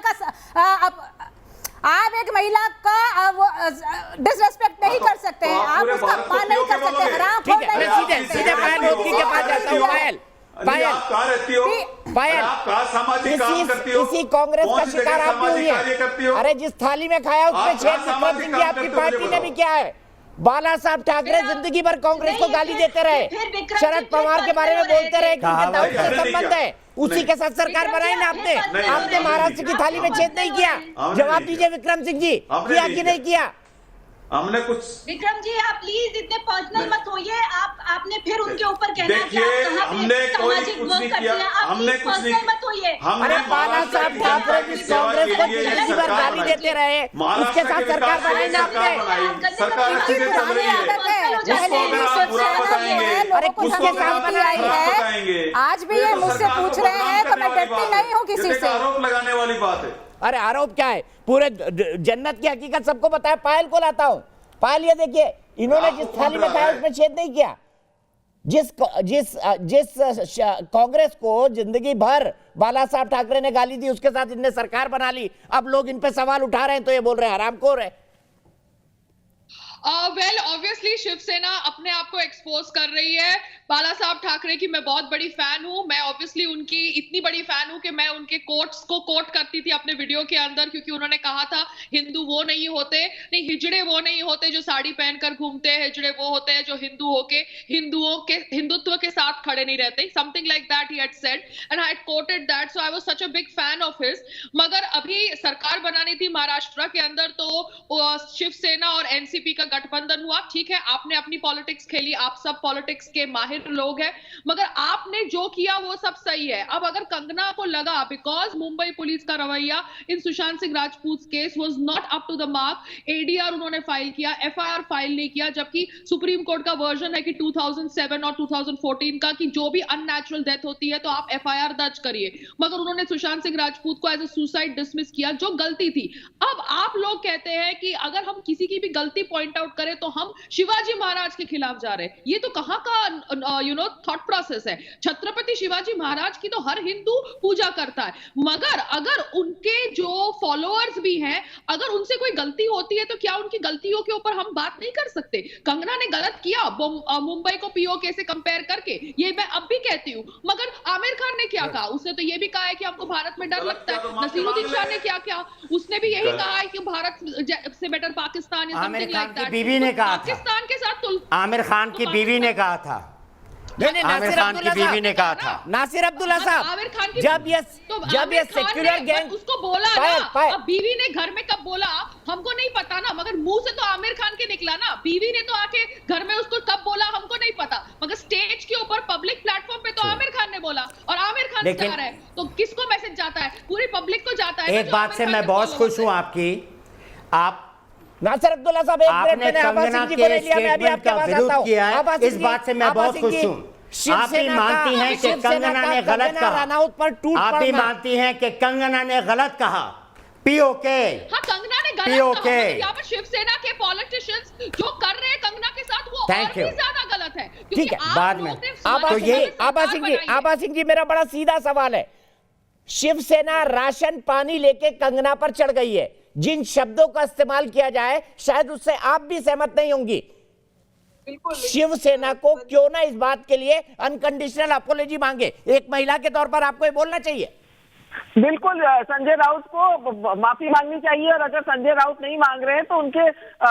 [SPEAKER 9] डिसरेस्पेक्ट नहीं कर सकते हैं, आप उसका अपमान नहीं कर सकते, हराम खोर नहीं कर सकते।
[SPEAKER 1] सीधे पायल मोदी के पास जाता हूं।
[SPEAKER 8] आप कहाँ रहती हो?
[SPEAKER 1] पायल,
[SPEAKER 8] आप कहाँ सामाजिक काम करती हो?
[SPEAKER 1] इसी कांग्रेस का
[SPEAKER 8] कौन सी
[SPEAKER 1] शिकार
[SPEAKER 8] जगह
[SPEAKER 1] आप भी हुई
[SPEAKER 8] सामाजिक कार्य करती हो?
[SPEAKER 1] है। अरे जिस थाली में खाया उसमें
[SPEAKER 8] आप
[SPEAKER 1] छेद
[SPEAKER 8] कहाँ
[SPEAKER 1] विक्रम सिंह
[SPEAKER 8] सामाजिक
[SPEAKER 1] की
[SPEAKER 8] काम
[SPEAKER 1] आपकी
[SPEAKER 8] करते हो?
[SPEAKER 1] पार्टी
[SPEAKER 8] मुझे
[SPEAKER 1] ने भी
[SPEAKER 8] बताओ।
[SPEAKER 1] किया है। बाला साहब ठाकरे जिंदगी भर कांग्रेस को गाली देते रहे, शरद पवार के बारे में बोलते रहे कि उनके दाऊद से संबंध है, उसी के साथ सरकार बनाई ना आपने। आपने महाराष्ट्र की थाली में छेद नहीं किया। जवाब दीजिए विक्रम सिंह जी, किया कि नहीं किया?
[SPEAKER 8] हमने कुछ
[SPEAKER 11] विक्रम जी आप प्लीज इतने पर्सनल मत होइए, आपने फिर उनके ऊपर कहना कि
[SPEAKER 8] देखिए,
[SPEAKER 11] आप कहाँ पे
[SPEAKER 8] हमने कोई
[SPEAKER 11] सामाजिक
[SPEAKER 8] कुछ
[SPEAKER 11] वर्क
[SPEAKER 8] नहीं
[SPEAKER 11] करते
[SPEAKER 8] किया,
[SPEAKER 11] हैं, आप
[SPEAKER 8] हमने
[SPEAKER 11] प्लीज
[SPEAKER 8] कुछ नहीं
[SPEAKER 11] पर्सनल मत होइए।
[SPEAKER 8] हमने
[SPEAKER 1] अरे बाला साहब ठाकरे जिस कांग्रेस को जिंदगी भर गाली देते रहे उसके साथ सरकार बनाई ना आपने।
[SPEAKER 8] सरकार अच्छी से चल रही है, उसको अगर आप बुरा बताएंगे,
[SPEAKER 1] अरे
[SPEAKER 9] कुछ
[SPEAKER 1] उसके
[SPEAKER 9] के
[SPEAKER 1] साथ
[SPEAKER 9] साथ
[SPEAKER 1] बनाई
[SPEAKER 9] आई है,
[SPEAKER 8] बताएंगे,
[SPEAKER 9] आज भी ये मुझसे पूछ रहे हैं तो मैं डरती नहीं हूँ किसी से।
[SPEAKER 8] आरोप लगाने वाली बात है।
[SPEAKER 1] अरे आरोप क्या है? पूरे जन्नत की हकीकत सबको बताया। पायल को लाता हूं। पायल ये देखिए, इन्होंने जिस थाली में खाया उसमें छेद नहीं किया। जिस कांग्रेस को जिंदगी भर बाला साहब ठाकरे ने गाली दी उसके साथ इनने सरकार बना ली, अब लोग इन पे सवाल उठा रहे हैं तो ये बोल रहे हैं हरामखोर है।
[SPEAKER 13] वेल ऑब्वियसली शिवसेना अपने आप को एक्सपोज कर रही है। बाला साहब ठाकरे की मैं बहुत बड़ी फैन हूं, मैं ऑब्वियसली उनकी इतनी बड़ी फैन हूं कि मैं उनके कोट्स को कोट करती थी अपने वीडियो के अंदर, क्योंकि उन्होंने कहा था हिंदू वो नहीं होते, नहीं हिजड़े वो नहीं होते जो साड़ी पहनकर घूमते हैं, हिजड़े वो होते हैं जो हिंदू होके हिंदुत्व के साथ खड़े नहीं रहते, something like that he had said and I had coated that, so I was such a big fan of his. मगर अभी सरकार बनानी थी महाराष्ट्र के अंदर तो शिवसेना और एनसीपी का गठबंधन हुआ। ठीक है, आपने अपनी पॉलिटिक्स खेली, आप सब पॉलिटिक्स के माहिर लोग हैं, मगर आपने जो किया वो सब सही है। अब अगर कंगना को लगा बिकॉज मुंबई पुलिस का रवैया in Sushant Singh Rajput case was not up to the mark, ADR उन्होंने फाइल किया, एफआईआर फाइल नहीं किया, जबकि सुप्रीम कोर्ट का वर्जन है कि 2007 और 2014 का कि जो भी अननेचुरल डेथ होती है तो आप एफआईआर दर्ज करिए, मगर उन्होंने सुशांत सिंह राजपूत को एज अ सुसाइड डिसमिस किया जो गलती थी। अब आप लोग कहते हैं कि अगर हम किसी की भी गलती पॉइंट आउट करें तो हम शिवाजी महाराज के खिलाफ जा रहे हैं, ये तो कहां का थॉट प्रोसेस है। छत्रपति शिवाजी महाराज की तो हर हिंदू पूजा करता है, मगर अगर उनके जो फॉलोअर्स भी हैं अगर उनसे कोई गलती होती है तो क्या उनकी गलतियों के ऊपर हम बात नहीं कर सकते? कंगना ने गलत किया मुंबई को पीओके से कंपेयर करके, ये मैं अब भी कहती हूं, मगर आमिर खान ने क्या कहा? उसने तो ये भी कहा है कि हमको भारत में डर लगता है। नसीरुद्दीन शाह ने क्या किया? उसने भी यही कहा है कि भारत से बेटर पाकिस्तान।
[SPEAKER 12] आमिर खान की बीवी ने कहा था,
[SPEAKER 13] पाकिस्तान के साथ
[SPEAKER 12] आमिर खान की बीवी ने कहा था,
[SPEAKER 1] नहीं,
[SPEAKER 12] आमिर खान की बीवी ने कहा था,
[SPEAKER 1] नासिर अब्दुल्ला साहब,
[SPEAKER 13] आमिर खान की
[SPEAKER 1] जब ये सेक्युलर गैंग
[SPEAKER 13] उसको बोला ना, अब बीवी ने घर में कब बोला हमको नहीं पता ना, मगर मुंह से तो आमिर खान के निकला ना, बीवी ने तो आके घर में उसको कब बोला हमको नहीं पता, मगर स्टेज के ऊपर पब्लिक प्लेटफॉर्म पे तो आमिर खान ने बोला और आमिर खान जा रहा है, तो किसको मैसेज जाता है? पूरी पब्लिक को जाता है।
[SPEAKER 12] एक बात से मैं बहुत खुश हूं आपकी, आप
[SPEAKER 1] नासिर अब्दुल्ला साहब एक मिनट
[SPEAKER 12] आपने
[SPEAKER 1] मैंने आभा
[SPEAKER 12] कंगना
[SPEAKER 1] सिंह जी
[SPEAKER 12] के
[SPEAKER 1] को ले लिया, मैं अभी
[SPEAKER 12] स्टेटमेंट
[SPEAKER 1] आपके
[SPEAKER 12] का
[SPEAKER 1] पास आता
[SPEAKER 12] विरोध
[SPEAKER 1] हूं।
[SPEAKER 12] किया है,
[SPEAKER 1] आभा सिंह
[SPEAKER 12] इस
[SPEAKER 1] जी,
[SPEAKER 12] बात से मैं
[SPEAKER 1] आभा
[SPEAKER 12] बहुत
[SPEAKER 1] सिंह
[SPEAKER 12] खुश
[SPEAKER 1] जी,
[SPEAKER 12] हूं। आप भी
[SPEAKER 1] शिवसेना
[SPEAKER 12] मानती
[SPEAKER 1] का-
[SPEAKER 12] हैं कि
[SPEAKER 1] शिवसेना
[SPEAKER 12] कंगना
[SPEAKER 1] का
[SPEAKER 12] ने गलत
[SPEAKER 1] कंगना
[SPEAKER 12] कहा,
[SPEAKER 1] रनौत पर टूट
[SPEAKER 12] आप भी
[SPEAKER 1] पड़ना।
[SPEAKER 12] मानती हैं कि कंगना ने गलत कहा, पीओके
[SPEAKER 13] हाँ, कंगना ने
[SPEAKER 12] POK।
[SPEAKER 13] यहाँ पर शिवसेना के पॉलिटिशियंस जो कर रहे हैं कंगना के साथ वो
[SPEAKER 12] Thank
[SPEAKER 13] और भी
[SPEAKER 12] you।
[SPEAKER 13] ज्यादा गलत है।
[SPEAKER 1] ठीक है,
[SPEAKER 12] बाद में।
[SPEAKER 1] आभा सिंह जी मेरा बड़ा सीधा सवाल है, शिवसेना राशन पानी लेके कंगना पर चढ़ गई है, जिन शब्दों का इस्तेमाल किया जाए शायद उससे आप भी सहमत नहीं होंगी। शिवसेना को क्यों ना इस बात के लिए अनकंडीशनल अपोलॉजी मांगे, एक महिला के तौर पर आपको ये बोलना चाहिए।
[SPEAKER 14] बिल्कुल संजय राउत को माफी मांगनी चाहिए, और अगर संजय राउत नहीं मांग रहे हैं तो उनके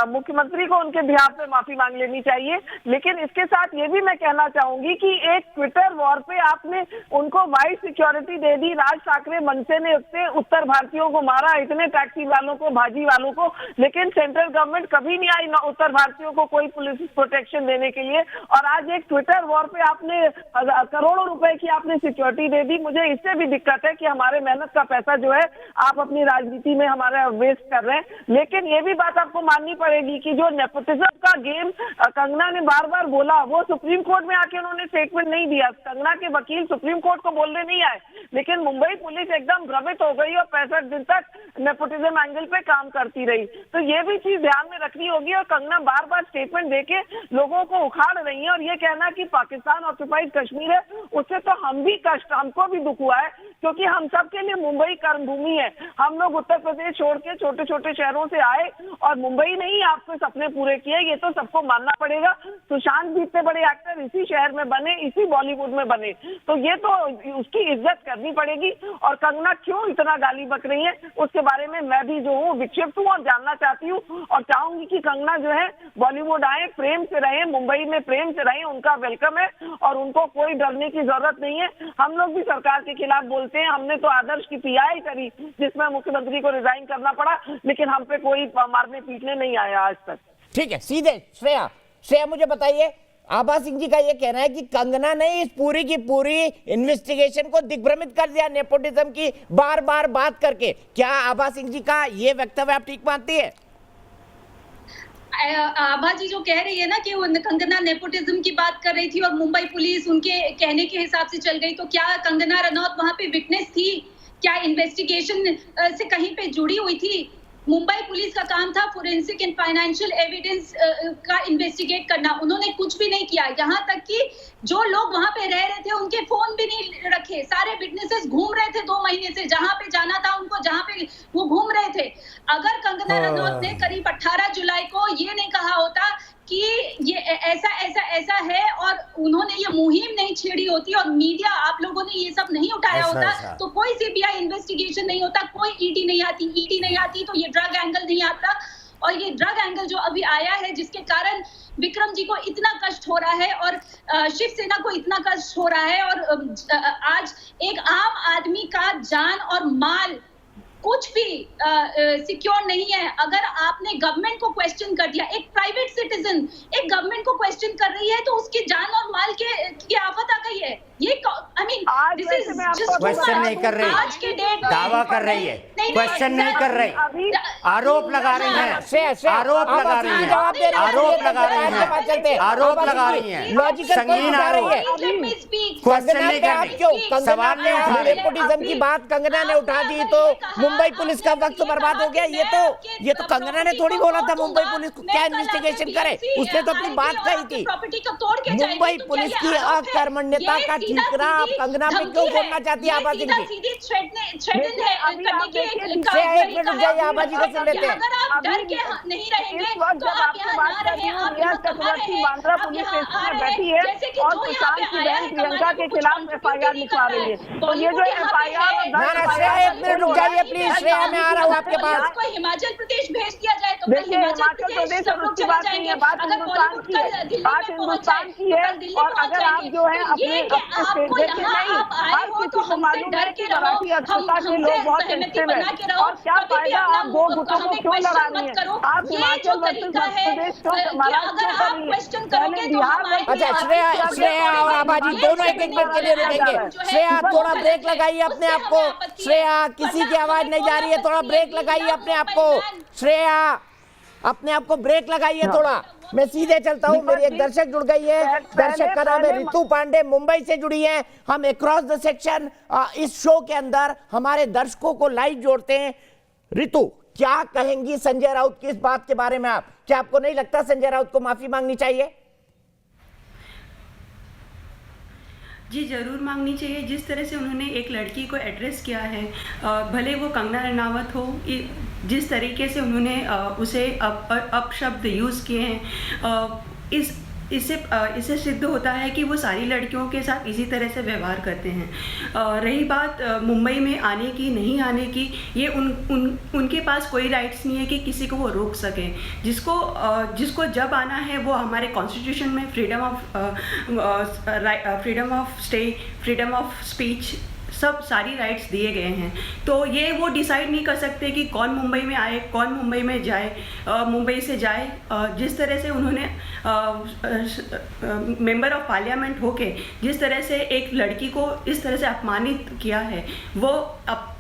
[SPEAKER 14] मुख्यमंत्री को उनके बिहार पे माफी मांग लेनी चाहिए। लेकिन इसके साथ ये भी मैं कहना चाहूंगी कि एक ट्विटर वॉर पे आपने उनको वाइड सिक्योरिटी दे दी। राज ठाकरे मनसे ने इतने उत्तर भारतीयों को मारा, इतने टैक्सी वालों को, भाजी वालों को, लेकिन सेंट्रल गवर्नमेंट कभी नहीं आई उत्तर भारतीयों को कोई पुलिस प्रोटेक्शन देने के लिए। और आज एक ट्विटर वॉर पे आपने करोड़ों रुपए की आपने सिक्योरिटी दे दी। मुझे इससे भी दिक्कत है कि हमारे मेहनत का पैसा जो है आप अपनी राजनीति में हमारा वेस्ट कर रहे हैं। लेकिन ये भी बात आपको माननी पड़ेगी कि जो नेपोटिज्म का गेम कंगना ने बार बार बोला, वो सुप्रीम कोर्ट में आके उन्होंने स्टेटमेंट नहीं दिया। कंगना के वकील सुप्रीम कोर्ट को बोलने नहीं आए, लेकिन मुंबई पुलिस एकदम भ्रमित हो गई और 65 दिन तक नेपोटिज्म एंगल पे काम करती रही। तो ये भी चीज ध्यान में रखनी होगी। और कंगना बार बार स्टेटमेंट देके लोगों को उखाड़ रही है। और ये कहना कि पाकिस्तान ऑक्युपाइड कश्मीर है, उससे तो हम भी कष्ट, हमको भी दुख हुआ है, क्योंकि हम सब के लिए मुंबई कर्मभूमि है। हम लोग उत्तर प्रदेश छोड़ के छोटे छोटे शहरों से आए और मुंबई नहीं आपके सपने पूरे किए, ये तो सबको मानना पड़ेगा। सुशांत भी इतने बड़े एक्टर इसी शहर में बने, इसी बॉलीवुड में बने, तो ये तो उसकी इज्जत करनी पड़ेगी। और कंगना क्यों इतना गाली बक रही है उसके बारे में मैं भी जो हूँ विक्षिप्त हूँ और जानना चाहती हूँ। और चाहूंगी कि कंगना जो है बॉलीवुड आए, प्रेम से रहे, मुंबई में प्रेम से रहे, उनका वेलकम है और उनको कोई डरने की जरूरत नहीं है। हम लोग भी सरकार के खिलाफ बोलते हैं, हमने तो आदर्श की पीआई करी जिसमें मुख्यमंत्री को रिजाइन करना पड़ा, लेकिन हम पे कोई मारने पीटने नहीं आया आज तक।
[SPEAKER 1] ठीक है, सीधे श्रेया मुझे बताइए, आभा सिंह जी का यह कहना है कि कंगना ने इस पूरी की पूरी इन्वेस्टिगेशन को दिग्भ्रमित कर दिया नेपोटिज्म की बार बार बात करके। क्या आभा सिंह जी का ये वक्तव्य आप ठीक मानती है?
[SPEAKER 11] आभा जी जो कह रही है ना कि वो कंगना नेपोटिज्म की बात कर रही थी और मुंबई पुलिस उनके कहने के हिसाब से चल गई, तो क्या कंगना रनौत वहां पे विटनेस थी? क्या इन्वेस्टिगेशन से कहीं पे जुड़ी हुई थी? मुंबई पुलिस का काम था फोरेंसिक एंड फाइनेंशियल एविडेंस का इन्वेस्टिगेट करना, उन्होंने कुछ भी नहीं किया। यहाँ तक कि जो लोग वहां पे रह रहे थे उनके फोन भी नहीं रखे, सारे विटनेसेस घूम रहे थे 2 महीने से, जहां पे जाना था उनको, जहां पे वो घूम रहे थे। अगर कंगना रनौत ने करीब 18 जुलाई को ये नहीं कहा होता कि ये ऐसा ऐसा ऐसा है और उन्होंने ये मुहिम नहीं छेड़ी होती और मीडिया आप लोगों ने ये सब नहीं उठाया होता, तो कोई सीबीआई इन्वेस्टिगेशन नहीं होता, कोई ईडी नहीं आती तो ये ड्रग एंगल नहीं आता। और ये ड्रग एंगल जो अभी आया है जिसके कारण विक्रम जी को इतना कष्ट हो रहा है और शिवसेना को इतना कष्ट हो रहा है, और आज एक आम आदमी का जान और माल कुछ भी सिक्योर नहीं है। अगर आपने गवर्नमेंट को क्वेश्चन कर दिया, एक प्राइवेट सिटीजन एक गवर्नमेंट को क्वेश्चन कर रही है तो उसकी जान और माल की आफत आ गई है। ये I mean this is just
[SPEAKER 12] question नहीं कर रही,
[SPEAKER 11] आज के डेट
[SPEAKER 12] दावा कर रही है, क्वेश्चन नहीं कर रही, आरोप लगा रही है, आरोप लगा रही है, आरोप लगा रही है, आरोप लगा रही है, संगीन आरोप, क्वेश्चन नहीं कर रही, सवाल नहीं उठा रही।
[SPEAKER 1] नेपोटिज्म की बात कंगना ने उठा दी तो मुंबई पुलिस का वक्त बर्बाद हो गया। ये तो कंगना ने थोड़ी बोला था मुंबई पुलिस को क्या इन्वेस्टिगेशन करे, उसने तो अपनी बात कही थी। मुंबई पुलिस की अकर्मण्यता का ठीकरा आप कंगना में क्यों बोलना चाहती है आभा सिंह जी? एक मिनट जाइए, आभा जी को सुन लेते हैं।
[SPEAKER 11] नहीं रहेंगे तो आप यहाँ ना रहें, आप यहाँ कहाँ रहें,
[SPEAKER 14] बांद्रा पुलिस स्टेशन में बैठी है और सुशांत की बहन प्रियंका के खिलाफ एफआईआर लिखवा रही है। तो ये जो एफआईआर,
[SPEAKER 1] एक मिनट रुक जाइए प्लीज, श्रेया मैं आ रहा हूँ आपके पास।
[SPEAKER 11] आपको हिमाचल प्रदेश भेज दिया जाए तो
[SPEAKER 14] देखिए हिमाचल प्रदेश और उसकी बात नहीं है, बात हिंदुस्तान की है, बात हिंदुस्तान की है। और अगर आप जो है अपने स्टेट से नहीं, हर किसी को मालूम है कि मराठी अक्षरता के लोग बहुत सेंसिटिव है और क्या फायदा आप 2 गुटों को क्यों लड़ा रही है? आप हिमाचल वर्सेस मध्य प्रदेश क्यों महाराष्ट्र क्यों कर रही है? पहले बिहार।
[SPEAKER 1] अच्छा श्रेया और आभा जी दोनों एक मिनट के लिए रुकेंगे। श्रेया थोड़ा ब्रेक लगाइए अपने आप को, श्रेया किसी की आवाज नहीं जा रही है, थोड़ा ब्रेक लगाइए अपने आप को। श्रेया अपने आप को ब्रेक लगाइए थोड़ा। मैं सीधे चलता हूं, मेरी एक दर्शक जुड़ गई है, दर्शक का नाम है रितु पांडे, मुंबई से जुड़ी है। हम अक्रॉस द सेक्शन इस शो के अंदर हमारे दर्शकों को लाइव जोड़ते हैं। रितु क्या कहेंगी संजय राउत की इस बात के बारे में आप? क्या आपको नहीं लगता संजय राउत को माफी मांगनी चाहिए?
[SPEAKER 15] जी ज़रूर मांगनी चाहिए। जिस तरह से उन्होंने एक लड़की को एड्रेस किया है, भले वो कंगना रनावत हो, जिस तरीके से उन्होंने उसे अपशब्द यूज़ किए हैं, इससे सिद्ध होता है कि वो सारी लड़कियों के साथ इसी तरह से व्यवहार करते हैं। रही बात मुंबई में आने की नहीं आने की, ये उनके पास कोई राइट्स नहीं है कि किसी को वो रोक सकें। जिसको जब आना है वो हमारे कॉन्स्टिट्यूशन में freedom of stay, freedom of speech, सब सारी राइट्स दिए गए हैं। तो ये वो डिसाइड नहीं कर सकते कि कौन मुंबई में आए, कौन मुंबई में जाए, मुंबई से जाए। जिस तरह से उन्होंने मेंबर ऑफ पार्लियामेंट होके जिस तरह से एक लड़की को इस तरह से अपमानित किया है, वो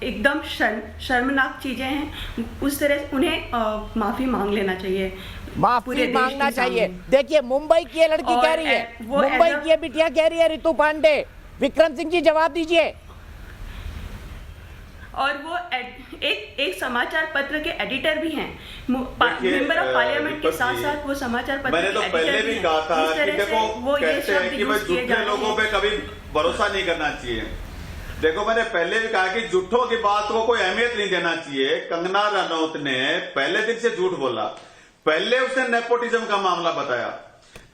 [SPEAKER 15] एकदम शर्मनाक चीज़ें हैं। उस तरह उन्हें माफ़ी मांग लेना चाहिए,
[SPEAKER 1] माफी मांगना चाहिए। देखिए मुंबई की ये लड़की कह रही है, मुंबई की ये बिटिया कह रही है, रितु पांडे। विक्रम सिंह जी जवाब दीजिए।
[SPEAKER 15] और वो एक समाचार पत्र के एडिटर भी हैं, मेंबर ऑफ पार्लियामेंट के साथ साथ वो समाचार पत्र
[SPEAKER 8] मैंने तो पहले भी कहा था कि देखो कहते हैं कि भाई झूठे लोगों पे कभी भरोसा नहीं करना चाहिए। देखो मैंने पहले भी कहा कि झूठों की बात को कोई अहमियत नहीं देना चाहिए। कंगना रनौत ने पहले दिन से झूठ बोला, पहले उसने नेपोटिज्म का मामला बताया,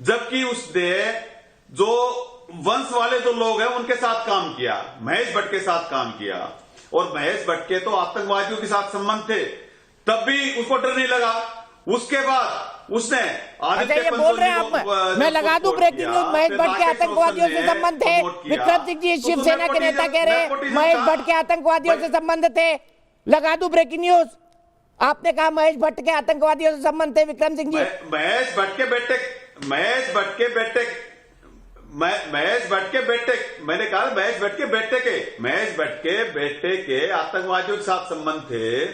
[SPEAKER 8] जबकि उसने जो वंश वाले जो लोग हैं उनके साथ काम किया, महेश भट्ट के साथ काम किया, और महेश भट्ट के तो आतंकवादियों के साथ संबंध थे, तब भी उसको डर नहीं लगा। उसके बाद उसने
[SPEAKER 1] ये बोल रहे हैं आप, मैं लगा दूं ब्रेकिंग न्यूज, महेश भट्ट के आतंकवादियों से संबंध थे। विक्रम सिंह जी शिवसेना के नेता कह रहे हैं महेश भट्ट के आतंकवादियों से संबंध थे। लगा दूं ब्रेकिंग न्यूज, आपने कहा महेश भट्ट के आतंकवादियों से संबंध थे। विक्रम सिंह जी,
[SPEAKER 8] महेश भट्ट के बेटे, मैंने कहा महेश भट्ट के बेटे के आतंकवादियों के साथ संबंध थे,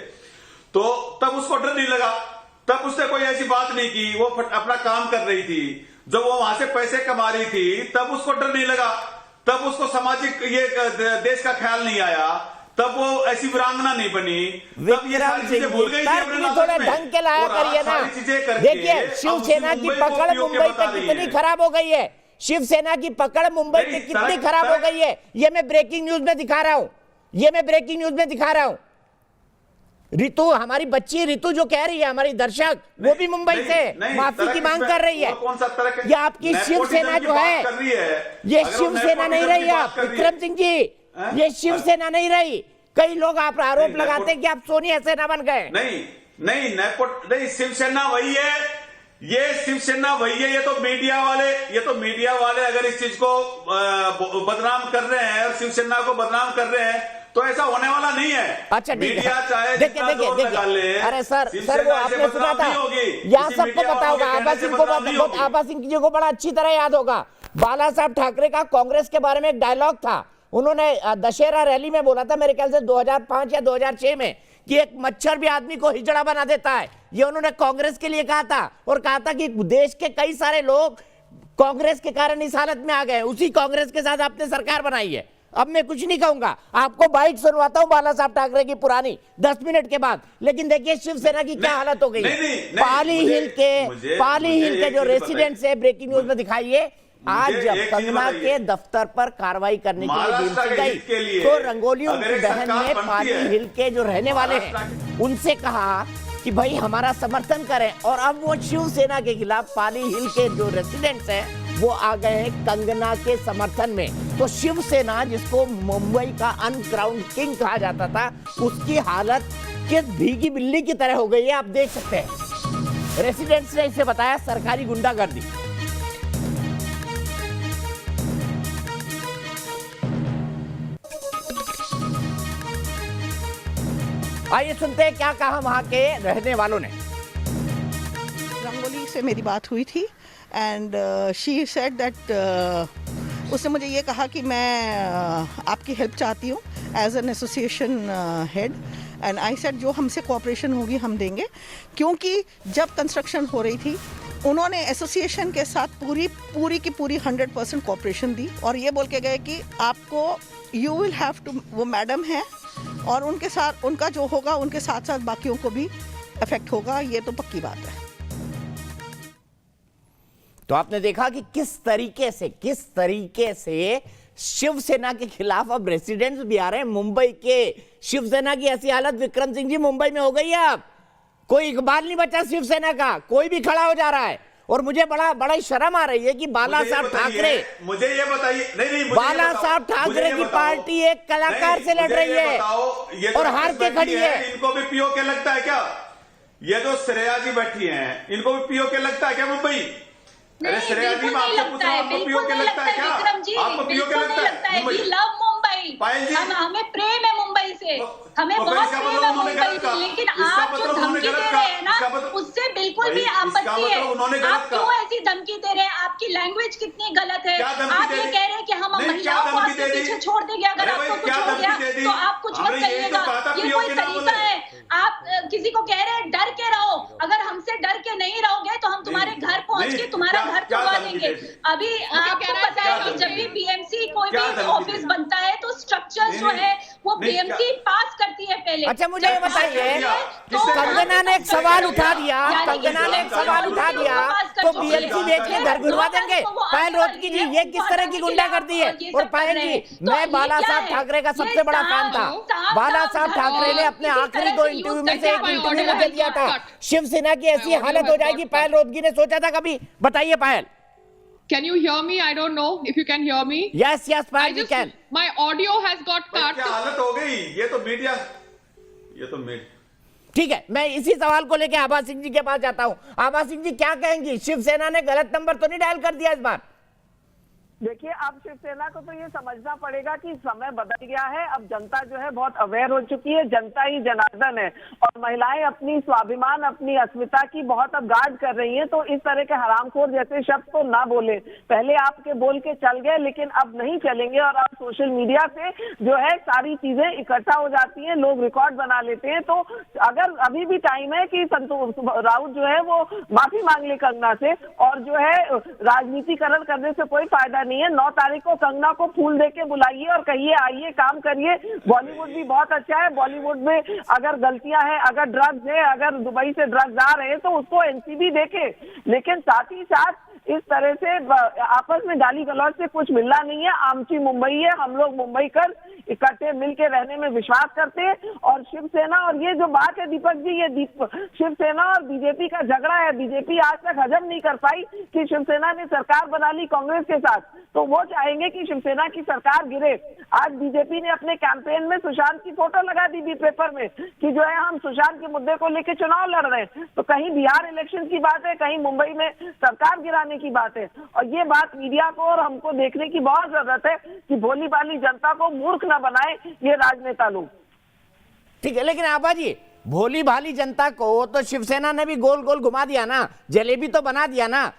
[SPEAKER 8] तो तब उसको डर नहीं लगा, तब उसने कोई ऐसी बात नहीं की, वो अपना काम कर रही थी। जब वो वहां से पैसे कमा रही थी तब उसको डर नहीं लगा, तब उसको सामाजिक ये देश का ख्याल नहीं आया, तब वो ऐसी वीरांगना नहीं बनी, तब ये सारी चीजें भूल गई थी अपने
[SPEAKER 1] थोड़ा ढंग के लाया करिए ना। देखिए शिवसेना की पकड़ मुंबई पे कितनी खराब हो गई है, शिवसेना की पकड़ मुंबई में कितनी खराब हो गई है, ये मैं ब्रेकिंग न्यूज में दिखा रहा हूं। रितु, हमारी बच्ची रितु जो कह रही है, हमारी दर्शक, वो भी मुंबई से माफी की मांग कर रही है। ये आपकी शिवसेना जो है, ये शिवसेना नहीं रही आप विक्रम सिंह जी, ये शिवसेना नहीं रही। कई लोग आप आरोप लगाते हैं कि आप सोनिया सेना बन गए।
[SPEAKER 8] नहीं, शिवसेना वही है, ये शिवसेना वही है। ये तो मीडिया वाले अगर इस चीज को बदनाम कर रहे हैं और शिवसेना को बदनाम कर रहे हैं, तो ऐसा होने वाला नहीं है।
[SPEAKER 1] अच्छा
[SPEAKER 8] मीडिया चाहे
[SPEAKER 1] देखिए, अरे सर वो आपने सुना था, यहाँ सबको पता होगा, आभा सिंह जी को बड़ा अच्छी तरह याद होगा। बाला साहब ठाकरे का कांग्रेस के बारे में एक डायलॉग था, उन्होंने दशहरा रैली में बोला था, मेरे ख्याल से 2005 या 2006 में, कि एक मच्छर भी आदमी को हिजड़ा बना देता है। ये उन्होंने कांग्रेस के लिए कहा था, और कहा था कि देश के कई सारे लोग कांग्रेस के कारण इस हालत में आ गए, उसी कांग्रेस के साथ आपने सरकार बनाई है। अब मैं कुछ नहीं कहूंगा, आपको बाइट सुनवाता हूं बाला साहब ठाकरे की पुरानी 10 मिनट के बाद। लेकिन देखिए शिवसेना की क्या हालत हो गई है। पाली हिल के जो रेसिडेंट्स है, ब्रेकिंग न्यूज में दिखाइए, आज जब कंगना के दफ्तर पर कार्रवाई करने के लिए डीएमसी गई, तो रंगोली उनकी बहन ने पाली हिल के जो रहने वाले हैं उनसे कहा कि भाई हमारा समर्थन करें, और अब वो शिवसेना के खिलाफ पाली हिल के जो रेसिडेंट्स हैं वो आ गए हैं कंगना के समर्थन में। तो शिवसेना, जिसको मुंबई का अनक्राउंड किंग कहा जाता था, उसकी हालत किस भीगी बिल्ली की तरह हो गई है, आप देख सकते हैं। रेसिडेंट्स ने इसे बताया सरकारी गुंडागर्दी। आइए सुनते हैं क्या कहा वहां के रहने वालों ने।
[SPEAKER 16] रंगोली से मेरी बात हुई थी, एंड शी सेड दैट, उसने मुझे ये कहा कि मैं आपकी हेल्प चाहती हूँ as an association head, and I said जो हमसे कोऑपरेशन होगी हम देंगे, क्योंकि जब कंस्ट्रक्शन हो रही थी उन्होंने एसोसिएशन के साथ पूरी की पूरी 100% कोऑपरेशन दी, और ये बोल के गए कि आपको यू विल हैव टू, वो मैडम है और उनके साथ उनका जो होगा उनके साथ साथ बाकियों को भी इफेक्ट होगा, ये तो पक्की बात है।
[SPEAKER 1] तो आपने देखा कि किस तरीके से शिवसेना के खिलाफ अब रेसिडेंट्स भी आ रहे हैं मुंबई के। शिवसेना की ऐसी हालत विक्रम सिंह जी मुंबई में हो गई है, अब कोई इकबाल नहीं बचा शिवसेना का, कोई भी खड़ा हो जा रहा है। और मुझे बड़ा शर्म आ रही है कि बाला साहब ठाकरे,
[SPEAKER 8] मुझे ये बताइए, नहीं
[SPEAKER 1] बाला साहब ठाकरे की पार्टी एक कलाकार से लड़ रही है और हार के खड़ी है।
[SPEAKER 8] इनको भी पीओ के लगता है क्या? ये जो श्रेया जी बैठी हैं, इनको भी पीओ के लगता है क्या मुंबई? अरे श्रेया जी, मैं आपसे पूछ रहा हूँ, आपको पीओ के लगता है क्या? आपको पीओ के लगता है?
[SPEAKER 11] वी लव मुंबई, हमें प्रेम है मुंबई से, हमें बहुत प्रेम है मुंबई से, लेकिन आप जो धमकी दे रहे हैं ना, उससे बिल्कुल भी आपत्ति है। आप क्यों ऐसी धमकी दे रहे हैं? आपकी लैंग्वेज कितनी गलत है। आप ये कह रहे हैं कि हम महिलाओं को आपके पीछे छोड़ देंगे, अगर आपको कुछ हो गया तो आप कुछ मत करिएगा, ये कोई तरीका है? आप किसी को कह रहे हैं डर के रहो, अगर हमसे डर के नहीं रहोगे तो हम तुम्हारे घर पहुंच के तुम्हारा घर तुड़वा देंगे। अभी आपको पता है कि जब भी बीएमसी कोई भी ऑफिस बनता है तो स्ट्रक्चर जो है वो बीएमसी पास करती है पहले।
[SPEAKER 1] अच्छा, मुझे ये बताइए, कंगना ने एक सवाल उठा दिया, तो बीएमसी बेच के घर घुलवा देंगे। पायल रोहतगी जी, ये किस तरह की गुंडागर्दी है? और पायल जी, मैं बाला साहब ठाकरे का सबसे बड़ा फैन था। बाला साहब ठाकरे ने अपने आखिरी 2 इंटरव्यू में से एक इंटरव्यू मुझे दिया था, शिवसेना की ऐसी हालत हो जाएगी पायल रोहतगी ने सोचा था कभी? बताइए पायल।
[SPEAKER 13] Can you hear me? I don't know if you can hear me.
[SPEAKER 1] Yes, Payal, we can.
[SPEAKER 13] My audio has got cut.
[SPEAKER 8] क्या हालत हो गई? ये तो मीडिया।
[SPEAKER 1] ठीक है, मैं इसी सवाल को लेके आभा सिंह जी के पास जाता हूं। आभा सिंह जी क्या कहेंगी? शिवसेना ने गलत नंबर तो नहीं डायल कर दिया इस बार?
[SPEAKER 14] देखिए, अब शिवसेना को तो ये समझना पड़ेगा कि समय बदल गया है। अब जनता जो है बहुत अवेयर हो चुकी है, जनता ही जनार्दन है, और महिलाएं अपनी स्वाभिमान, अपनी अस्मिता की बहुत अब गार्ड कर रही हैं। तो इस तरह के हरामखोर जैसे शब्द तो ना बोले। पहले आपके बोल के चल गए, लेकिन अब नहीं चलेंगे। और अब सोशल मीडिया से जो है सारी चीजें इकट्ठा हो जाती हैं, लोग रिकॉर्ड बना लेते हैं। तो अगर अभी भी टाइम है कि संतोष राउत जो है वो माफी मांग ले कंगना से, और जो है राजनीतिकरण करने से कोई फायदा नहीं है। 9 तारीख को कंगना को फूल देके बुलाइए और कहिए आइए काम करिए। बॉलीवुड भी बहुत अच्छा है, बॉलीवुड में अगर गलतियां हैं, अगर ड्रग्स है, अगर दुबई से ड्रग्स आ रहे हैं तो उसको एनसीबी देखे। लेकिन साथ ही साथ इस तरह से आपस में गाली गलौज से कुछ मिलना नहीं है। आमची मुंबई है, हम लोग मुंबई कर इकट्ठे मिलके रहने में विश्वास करते हैं। और शिवसेना, और ये जो बात है दीपक जी, ये शिवसेना और बीजेपी का झगड़ा है। बीजेपी आज तक हजम नहीं कर पाई कि शिवसेना ने सरकार बना ली कांग्रेस के साथ, तो वो चाहेंगे कि शिवसेना की सरकार गिरे। आज बीजेपी ने अपने कैंपेन में सुशांत की फोटो लगा दी बी पेपर में कि जो है हम सुशांत के मुद्दे को लेकर चुनाव लड़ रहे हैं। तो कहीं बिहार इलेक्शन की बात है, कहीं मुंबई में सरकार गिराने की बात है। और ये बात मीडिया को और हमको देखने की बहुत जरूरत है कि भोली भाली जनता को मूर्ख न बनाए ये राजनेता लोग।
[SPEAKER 1] ठीक है, लेकिन आभा जी, भोली भाली जनता को तो शिवसेना ने भी गोल गोल घुमा दिया ना, जलेबी तो बना दिया ना।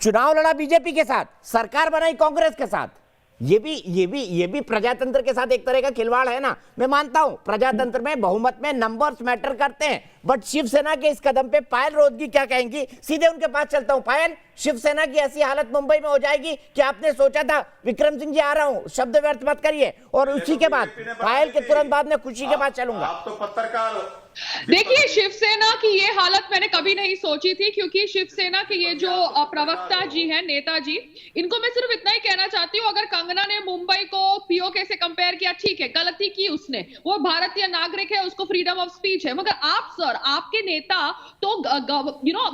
[SPEAKER 1] चुनाव लड़ा बीजेपी के साथ, सरकार बनाई कांग्रेस के साथ। ये भी प्रजातंत्र के साथ एक तरह का खिलवाड़ है ना। मैं मानता हूं प्रजातंत्र में बहुमत में नंबर्स मैटर करते हैं, बट शिवसेना के इस कदम पे पायल रोहतगी क्या कहेंगी? सीधे उनके पास चलता हूं। पायल, शिवसेना की ऐसी हालत मुंबई में हो जाएगी कि आपने सोचा था? विक्रम सिंह जी आ रहा हूं, शब्द व्यर्थ मत करिए। और उसी के बाद पायल के तुरंत बाद में खुशी के पास चलूंगा।
[SPEAKER 8] आप तो पत्रकार।
[SPEAKER 13] देखिए, शिवसेना की ये हालत मैंने कभी नहीं सोची थी, क्योंकि शिवसेना के ये जो प्रवक्ता जी हैं, नेताजी, इनको मैं सिर्फ इतना ही कहना चाहती हूँ, अगर कंगना ने मुंबई को पीओके से कंपेयर किया, ठीक है, गलती की उसने, वो भारतीय नागरिक है, उसको फ्रीडम ऑफ स्पीच है। मगर आप सर, आपके नेता तो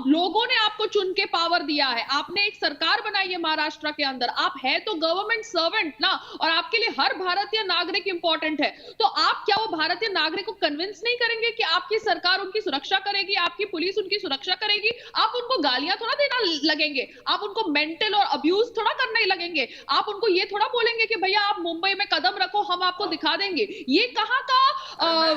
[SPEAKER 13] लोगों ने आपको चुन के पावर दिया है, आपने एक सरकार बनाई है महाराष्ट्र के अंदर, आप है तो गवर्नमेंट सर्वेंट ना, और आपके लिए हर भारतीय नागरिक इंपॉर्टेंट है। तो आप क्या वो भारतीय नागरिक को कन्विंस नहीं करेंगे कि आपकी सरकार उनकी सुरक्षा करेगी, आपकी पुलिस उनकी सुरक्षा करेगी? आप उनको गालियां थोड़ा देना लगेंगे, आप उनको मेंटल और अब्यूज थोड़ा करने लगेंगे, आप उनको ये थोड़ा बोलेंगे कि भैया आप मुंबई में कदम रखो, हम आपको दिखा देंगे। ये कहां का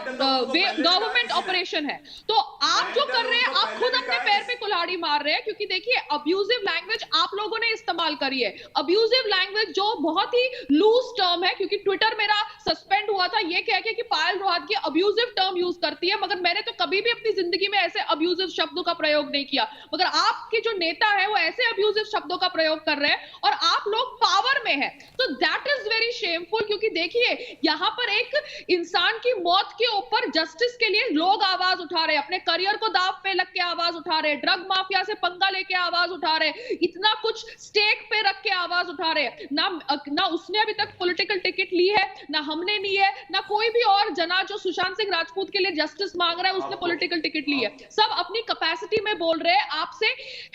[SPEAKER 13] गवर्नमेंट ऑपरेशन है? तो आप जो कर रहे हैं, आप खुद अपने पैर पे कुल्हाड़ी मार रहे हैं, क्योंकि देखिए अब्यूजिव लैंग्वेज आप लोगों ने इस्तेमाल करी है। अब्यूजिव लैंग्वेज जो बहुत ही लूज टर्म है, क्योंकि ट्विटर मेरा सस्पेंड हुआ था ये कह के कि पायल रोहतगी अब्यूजिव टर्म यूज करती है। मगर मैंने तो कभी भी अपनी जिंदगी में ऐसे अब्यूजिव शब्दों का प्रयोग नहीं किया, मगर आपके जो नेता है वो ऐसे अब्यूजिव शब्दों का प्रयोग कर रहे हैं और आप लोग पावर में है, तो दैट इज वेरी शेमफुल। क्योंकि देखिए यहाँ पर एक इंसान की मौत के ऊपर जस्टिस के लिए लोग आवाज उठा रहे हैं, अपने करियर को दाव पे लग के आवाज उठा रहे हैं, ड्रग माफिया से पंगा लेके आवाज उठा रहे हैं, इतना कुछ स्टेक पे रख के आवाज उठा रहे हैं। ना उसने अभी तक पॉलिटिकल टिकट ली है, ना हमने ली है, ना कोई भी और जना जो सुशांत सिंह राजपूत के लिए जस्टिस मांग रहा है उसने पॉलिटिकल टिकट ली है। सब अपनी कैपेसिटी में बोल रहे हैं, आपसे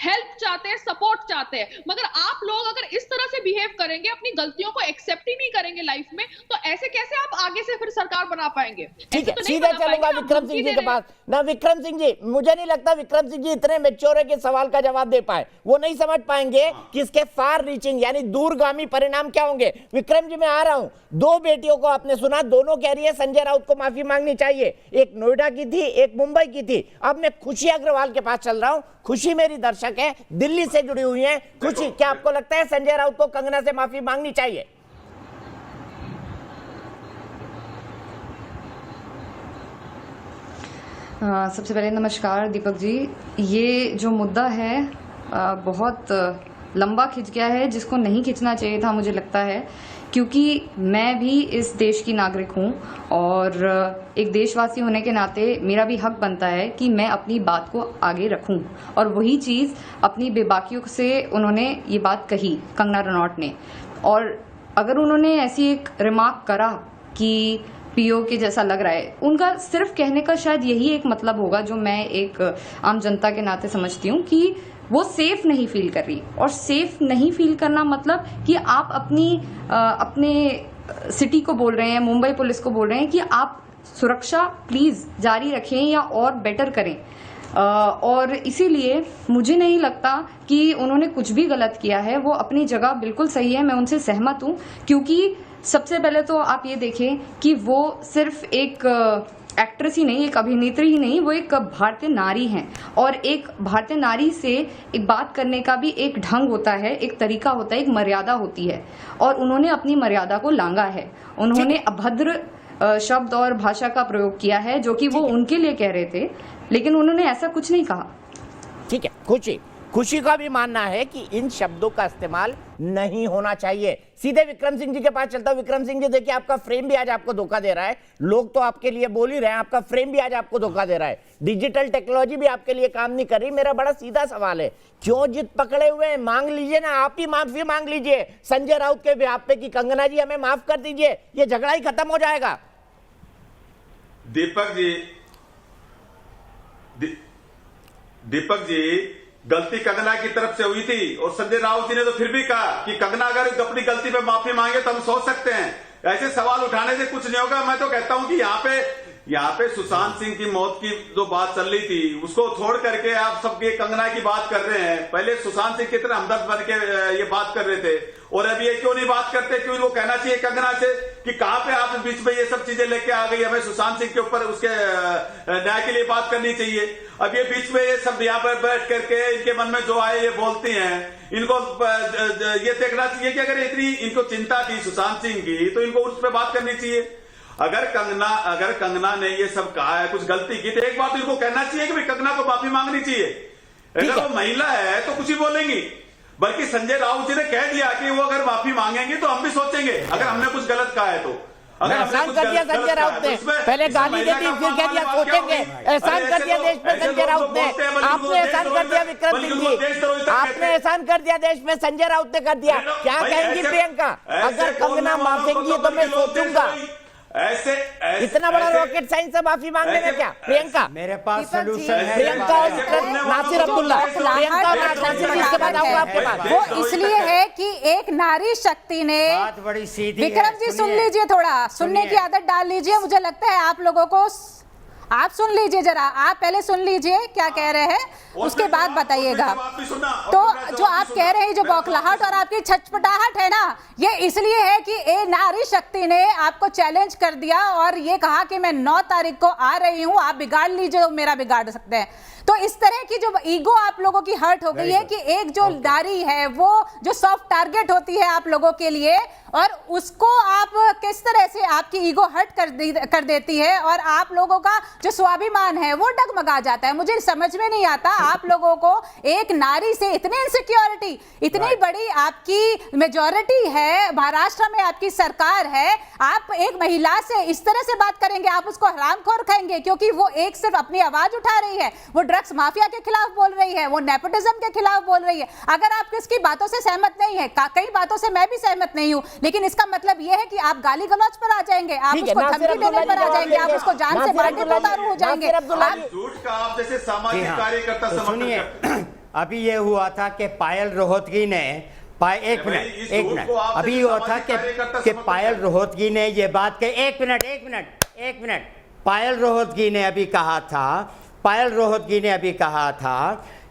[SPEAKER 13] हेल्प चाहते हैं, सपोर्ट चाहते हैं, मगर आप लोग अगर इस तरह से बिहेव करेंगे, अपनी गलतियों को एक्सेप्ट ही नहीं करेंगे लाइफ में, तो ऐसे कैसे आप आगे से फिर सरकार बना पाएंगे?
[SPEAKER 1] ठीक है, सीधा चलूंगा विक्रम सिंह जी के पास। ना विक्रम सिंह जी, मुझे नहीं लगता विक्रम सिंह जी इतने मैच्योर है कि सवाल का जवाब दे पाए। वो नहीं समझ पाएंगे कि इसके फार रीचिंग यानी दूरगामी परिणाम क्या होंगे। विक्रम जी मैं आ रहा हूं, दो बेटियों को आपने सुना, दोनों कह रही है संजय राउत को माफी मांगनी चाहिए, एक नोएडा की थी, एक मुंबई की थी। अब मैं खुशी अग्रवाल के पास चल रहा हूं। खुशी मेरी दर्शक है, दिल्ली से जुड़ी हुई है। खुशी, क्या आपको लगता है संजय राउत को कंगना से माफी मांगनी चाहिए?
[SPEAKER 17] सबसे पहले नमस्कार दीपक जी। ये जो मुद्दा है बहुत लंबा खिंच गया है, जिसको नहीं खिंचना चाहिए था मुझे लगता है, क्योंकि मैं भी इस देश की नागरिक हूँ और एक देशवासी होने के नाते मेरा भी हक बनता है कि मैं अपनी बात को आगे रखूँ। और वही चीज़ अपनी बेबाकियों से उन्होंने ये बात कही, कंगना रनौत ने। और अगर उन्होंने ऐसी एक रिमार्क करा कि पीओ के जैसा लग रहा है, उनका सिर्फ कहने का शायद यही एक मतलब होगा जो मैं एक आम जनता के नाते समझती हूँ कि वो सेफ नहीं फील कर रही। और सेफ नहीं फील करना मतलब कि आप अपने सिटी को बोल रहे हैं, मुंबई पुलिस को बोल रहे हैं कि आप सुरक्षा प्लीज जारी रखें या और बेटर करें। और इसीलिए मुझे नहीं लगता कि उन्होंने कुछ भी गलत किया है, वो अपनी जगह बिल्कुल सही है, मैं उनसे सहमत हूँ। क्योंकि सबसे पहले तो आप ये देखें कि वो सिर्फ एक एक्ट्रेस ही नहीं, एक अभिनेत्री ही नहीं, वो एक भारतीय नारी हैं। और एक भारतीय नारी से एक बात करने का भी एक ढंग होता है, एक तरीका होता है, एक मर्यादा होती है। और उन्होंने अपनी मर्यादा को लांघा है। उन्होंने अभद्र शब्द और भाषा का प्रयोग किया है जो कि वो उनके लिए कह रहे थे, लेकिन उन्होंने ऐसा कुछ नहीं कहा।
[SPEAKER 1] ठीक है, खुशी का भी मानना है कि इन शब्दों का इस्तेमाल नहीं होना चाहिए। सीधे विक्रम सिंह जी के पास चलता हूं। विक्रम सिंह जी, देखिए आपका फ्रेम भी आज आपको धोखा दे रहा है। लोग तो आपके लिए बोल ही रहे हैं, आपका फ्रेम भी आज आपको धोखा दे रहा है। डिजिटल टेक्नोलॉजी भी आपके लिए काम नहीं कर रही। मेरा बड़ा सीधा सवाल है, क्यों जिद पकड़े हुए हैं? मांग लीजिए ना, आप ही माफी मांग लीजिए संजय राउत के बिहाफ पे कि कंगना जी हमें माफ कर दीजिए, ये झगड़ा ही खत्म हो जाएगा।
[SPEAKER 8] दीपक जी, गलती कंगना की तरफ से हुई थी और संजय राउत जी ने तो फिर भी कहा कि कंगना अगर अपनी गलती पे माफी मांगे तो हम सोच सकते हैं। ऐसे सवाल उठाने से कुछ नहीं होगा। मैं तो कहता हूं कि यहाँ पे सुशांत सिंह की मौत की जो बात चल रही थी उसको छोड़ करके आप सबके कंगना की बात कर रहे हैं। पहले सुशांत सिंह की तरह हमदर्द बन के ये बात कर रहे थे, और अब ये क्यों नहीं बात करते? क्यों इनको कहना चाहिए कंगना से कि कहां पे आप बीच में ये सब चीजें लेके आ गई? हमें सुशांत सिंह के ऊपर उसके न्याय के लिए बात करनी चाहिए। अब ये बीच में ये सब यहाँ पर बैठ करके इनके मन में जो आए ये बोलती हैं। इनको ये देखना चाहिए कि अगर इतनी इनको चिंता थी सुशांत सिंह की तो इनको उस पर बात करनी चाहिए। अगर कंगना ने ये सब कहा है, कुछ गलती की, तो एक बात तो इनको कहना चाहिए कि भाई कंगना को माफी मांगनी चाहिए। अगर वो महिला है तो कुछ ही बोलेंगी। बल्कि संजय राउत जी ने कह दिया कि वो अगर माफी मांगेंगे तो हम भी सोचेंगे अगर हमने कुछ गलत कहा है तो। अगर
[SPEAKER 1] एहसान कर दिया संजय राउत ने, पहले गाली दे दी फिर कह दिया सोचेंगे। एहसान कर दिया देश में संजय राउत ने, आपने एहसान कर दिया विक्रम सिंह जी, आपने एहसान कर दिया देश में संजय राउत ने कर दिया। क्या कहेंगी प्रियंका? अगर कंगना माफेंगी तो मैं सोचूंगा। इतना बड़ा रॉकेट साइंस से माफी मांगने में क्या प्रियंका?
[SPEAKER 12] मेरे पास सलूशन है।
[SPEAKER 1] प्रियंका और नासिर अब्दुल्ला, प्रियंका नासिर, इसके बाद आऊंगा आपके पास।
[SPEAKER 9] वो इसलिए है कि एक नारी शक्ति ने,
[SPEAKER 12] बड़ी सीधी
[SPEAKER 9] विक्रम जी सुन लीजिए, थोड़ा सुनने की आदत डाल लीजिए। मुझे लगता है आप लोगों को, आप सुन लीजिए जरा, आप पहले सुन लीजिए क्या कह रहे हैं, उसके बाद बताइएगा। तो जो आप कह रहे हैं, जो बौखलाहट और आपकी छटपटाहट है ना, ये इसलिए है कि ए नारी शक्ति ने आपको चैलेंज कर दिया और ये कहा कि मैं 9 तारीख को आ रही हूं, आप बिगाड़ लीजिए जो मेरा बिगाड़ सकते हैं। तो इस तरह की जो ईगो आप लोगों की हर्ट हो गई है कि एक जो नारी है वो जो सॉफ्ट टारगेट होती है आप लोगों के लिए, और उसको आप किस तरह से आपकी ईगो हर्ट कर देती है और आप लोगों का जो स्वाभिमान है वो डगमगा जाता है। मुझे समझ में नहीं आता आप लोगों को एक नारी से इतनी इनसिक्योरिटी, इतनी बड़ी आपकी मेजॉरिटी है, महाराष्ट्र में आपकी सरकार है, आप एक महिला से इस तरह से बात करेंगे, आप उसको हरामखोर कहेंगे क्योंकि वो एक सिर्फ अपनी आवाज उठा रही है, वो ड्रग्स माफिया के खिलाफ बोल रही है, वो नेपोटिज्म के खिलाफ बोल रही है। अगर आप किसकी बातों से सहमत नहीं है, कई बातों से मैं भी सहमत नहीं हूं, लेकिन इसका मतलब यह है कि आप गाली गलौज पर आ जाएंगे, आप उसको धमकी देने पर आ जाएंगे, आप उसको जान से मारने पर उतारू हो जाएंगे।
[SPEAKER 8] झूठ का आप जैसे सामाजिक कार्यकर्ता
[SPEAKER 12] सुनिए, अभी ये हुआ था कि पायल रोहतगी ने एक मिनट अभी हुआ था कि पायल रोहतगी ने ये बात कही, एक मिनट पायल रोहतगी ने अभी कहा था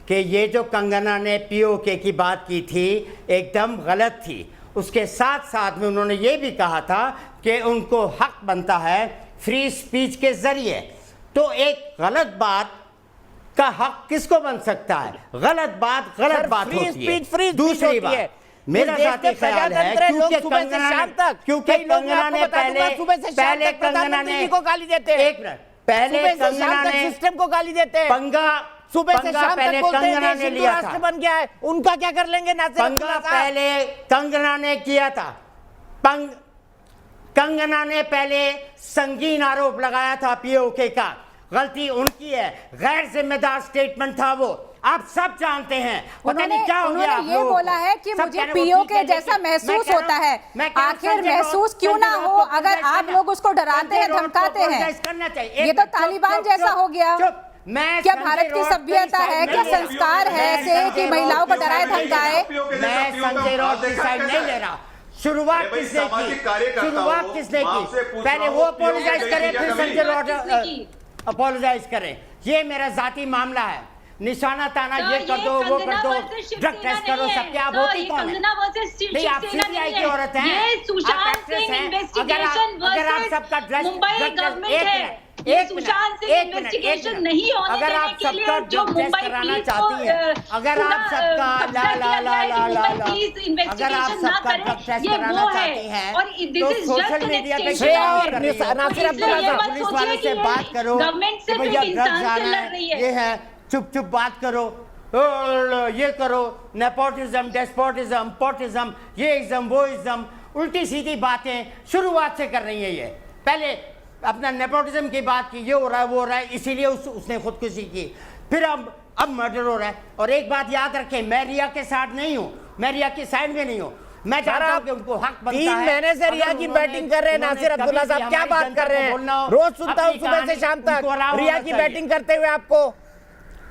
[SPEAKER 12] कि ये जो कंगना ने पीओके की बात की थी एकदम गलत थी। उसके साथ साथ में उन्होंने ये भी कहा था कि उनको हक बनता है फ्री स्पीच के जरिए। तो एक गलत बात का हक किसको बन सकता है? गलत बात होती है। दूसरी बात मेरा जाती ख्याल है क्योंकि कंगना ने पहले कंगना ने
[SPEAKER 1] को गाली देते हैं,
[SPEAKER 12] एक मिनट पहले कंगना ने
[SPEAKER 1] सिस्टम को गाली देते हैं,
[SPEAKER 12] पंगा
[SPEAKER 1] सुबह से शाम
[SPEAKER 12] पहले
[SPEAKER 1] तक बोलते हैं
[SPEAKER 12] कंगना ने लिया
[SPEAKER 1] राष्ट्र
[SPEAKER 12] था,
[SPEAKER 1] बन गया है, उनका क्या कर लेंगे नासिर
[SPEAKER 12] पंगा
[SPEAKER 1] अब्दुल्ला साहब?
[SPEAKER 12] पहले कंगना ने किया था। कंगना ने पहले संगीन आरोप लगाया था पीओके का, गलती उनकी है, गैर जिम्मेदार स्टेटमेंट था वो, आप सब जानते हैं। पता नहीं क्या हो गया।
[SPEAKER 9] उन्होंने ये बोला है कि मुझे पीओके जैसा महसूस होता है, आखिर महसूस क्यों ना हो अगर आप लोग उसको डराते हैं, धमकाते हैं। ये तो तालिबान जैसा हो गया। क्या भारत की सभ्यता है, क्या संस्कार है ऐसे कि महिलाओं को डराए धमकाए?
[SPEAKER 12] मैं संजय राउत की साइड नहीं ले रहा। शुरुआत किसने की? पहले वो अपोलोजाइज करें फिर संजय राउत अपोलोजाइज करें। ये मेरा जाती मामला है। निशाना ताना ये कर दो, वो कर दो, ड्रग टेस्ट करो, सबके आप होती कौन है? नहीं, आप सीबीआई की औरत हैं, आप एक्ट्रेस हैं। अगर आप सबका ड्रग अगर आप सबका ड्रग टेस्ट कराना चाहती हैं, अगर आप सबका अगर आप सबका ड्रग टेस्ट कराना चाहती हैं तो सोशल मीडिया पे नासिर अब्दुल्ला साहब पुलिस वाले से बात करो कि भैया ड्रग्स आना है, ये है, चुप बात करो, ये करो, नेपोटिज्म, डेस्पोटिज्म, पोटिज्म, ये इज्म, वो इज्म, उल्टी सीधी बातें शुरुआत से कर रही है। ये पहले अपना नेपोटिज्म की बात की, ये हो रहा है, वो हो रहा है, इसीलिए उसने खुदकुशी की, फिर अब मर्डर हो रहा है। और एक बात याद रखें, मैं रिया के साथ नहीं हूँ, मैं रिया की साइड में नहीं हूँ। मैं चाहता हूं कि उनको हक बनता है।
[SPEAKER 1] 3 महीने से रिया की बैटिंग कर रहे हैं नासिर अब्दुल्ला साहब, क्या बात कर रहे हैं? रोज सुनता हूँ सुबह से शाम तक रिया की बैटिंग करते हुए, आपको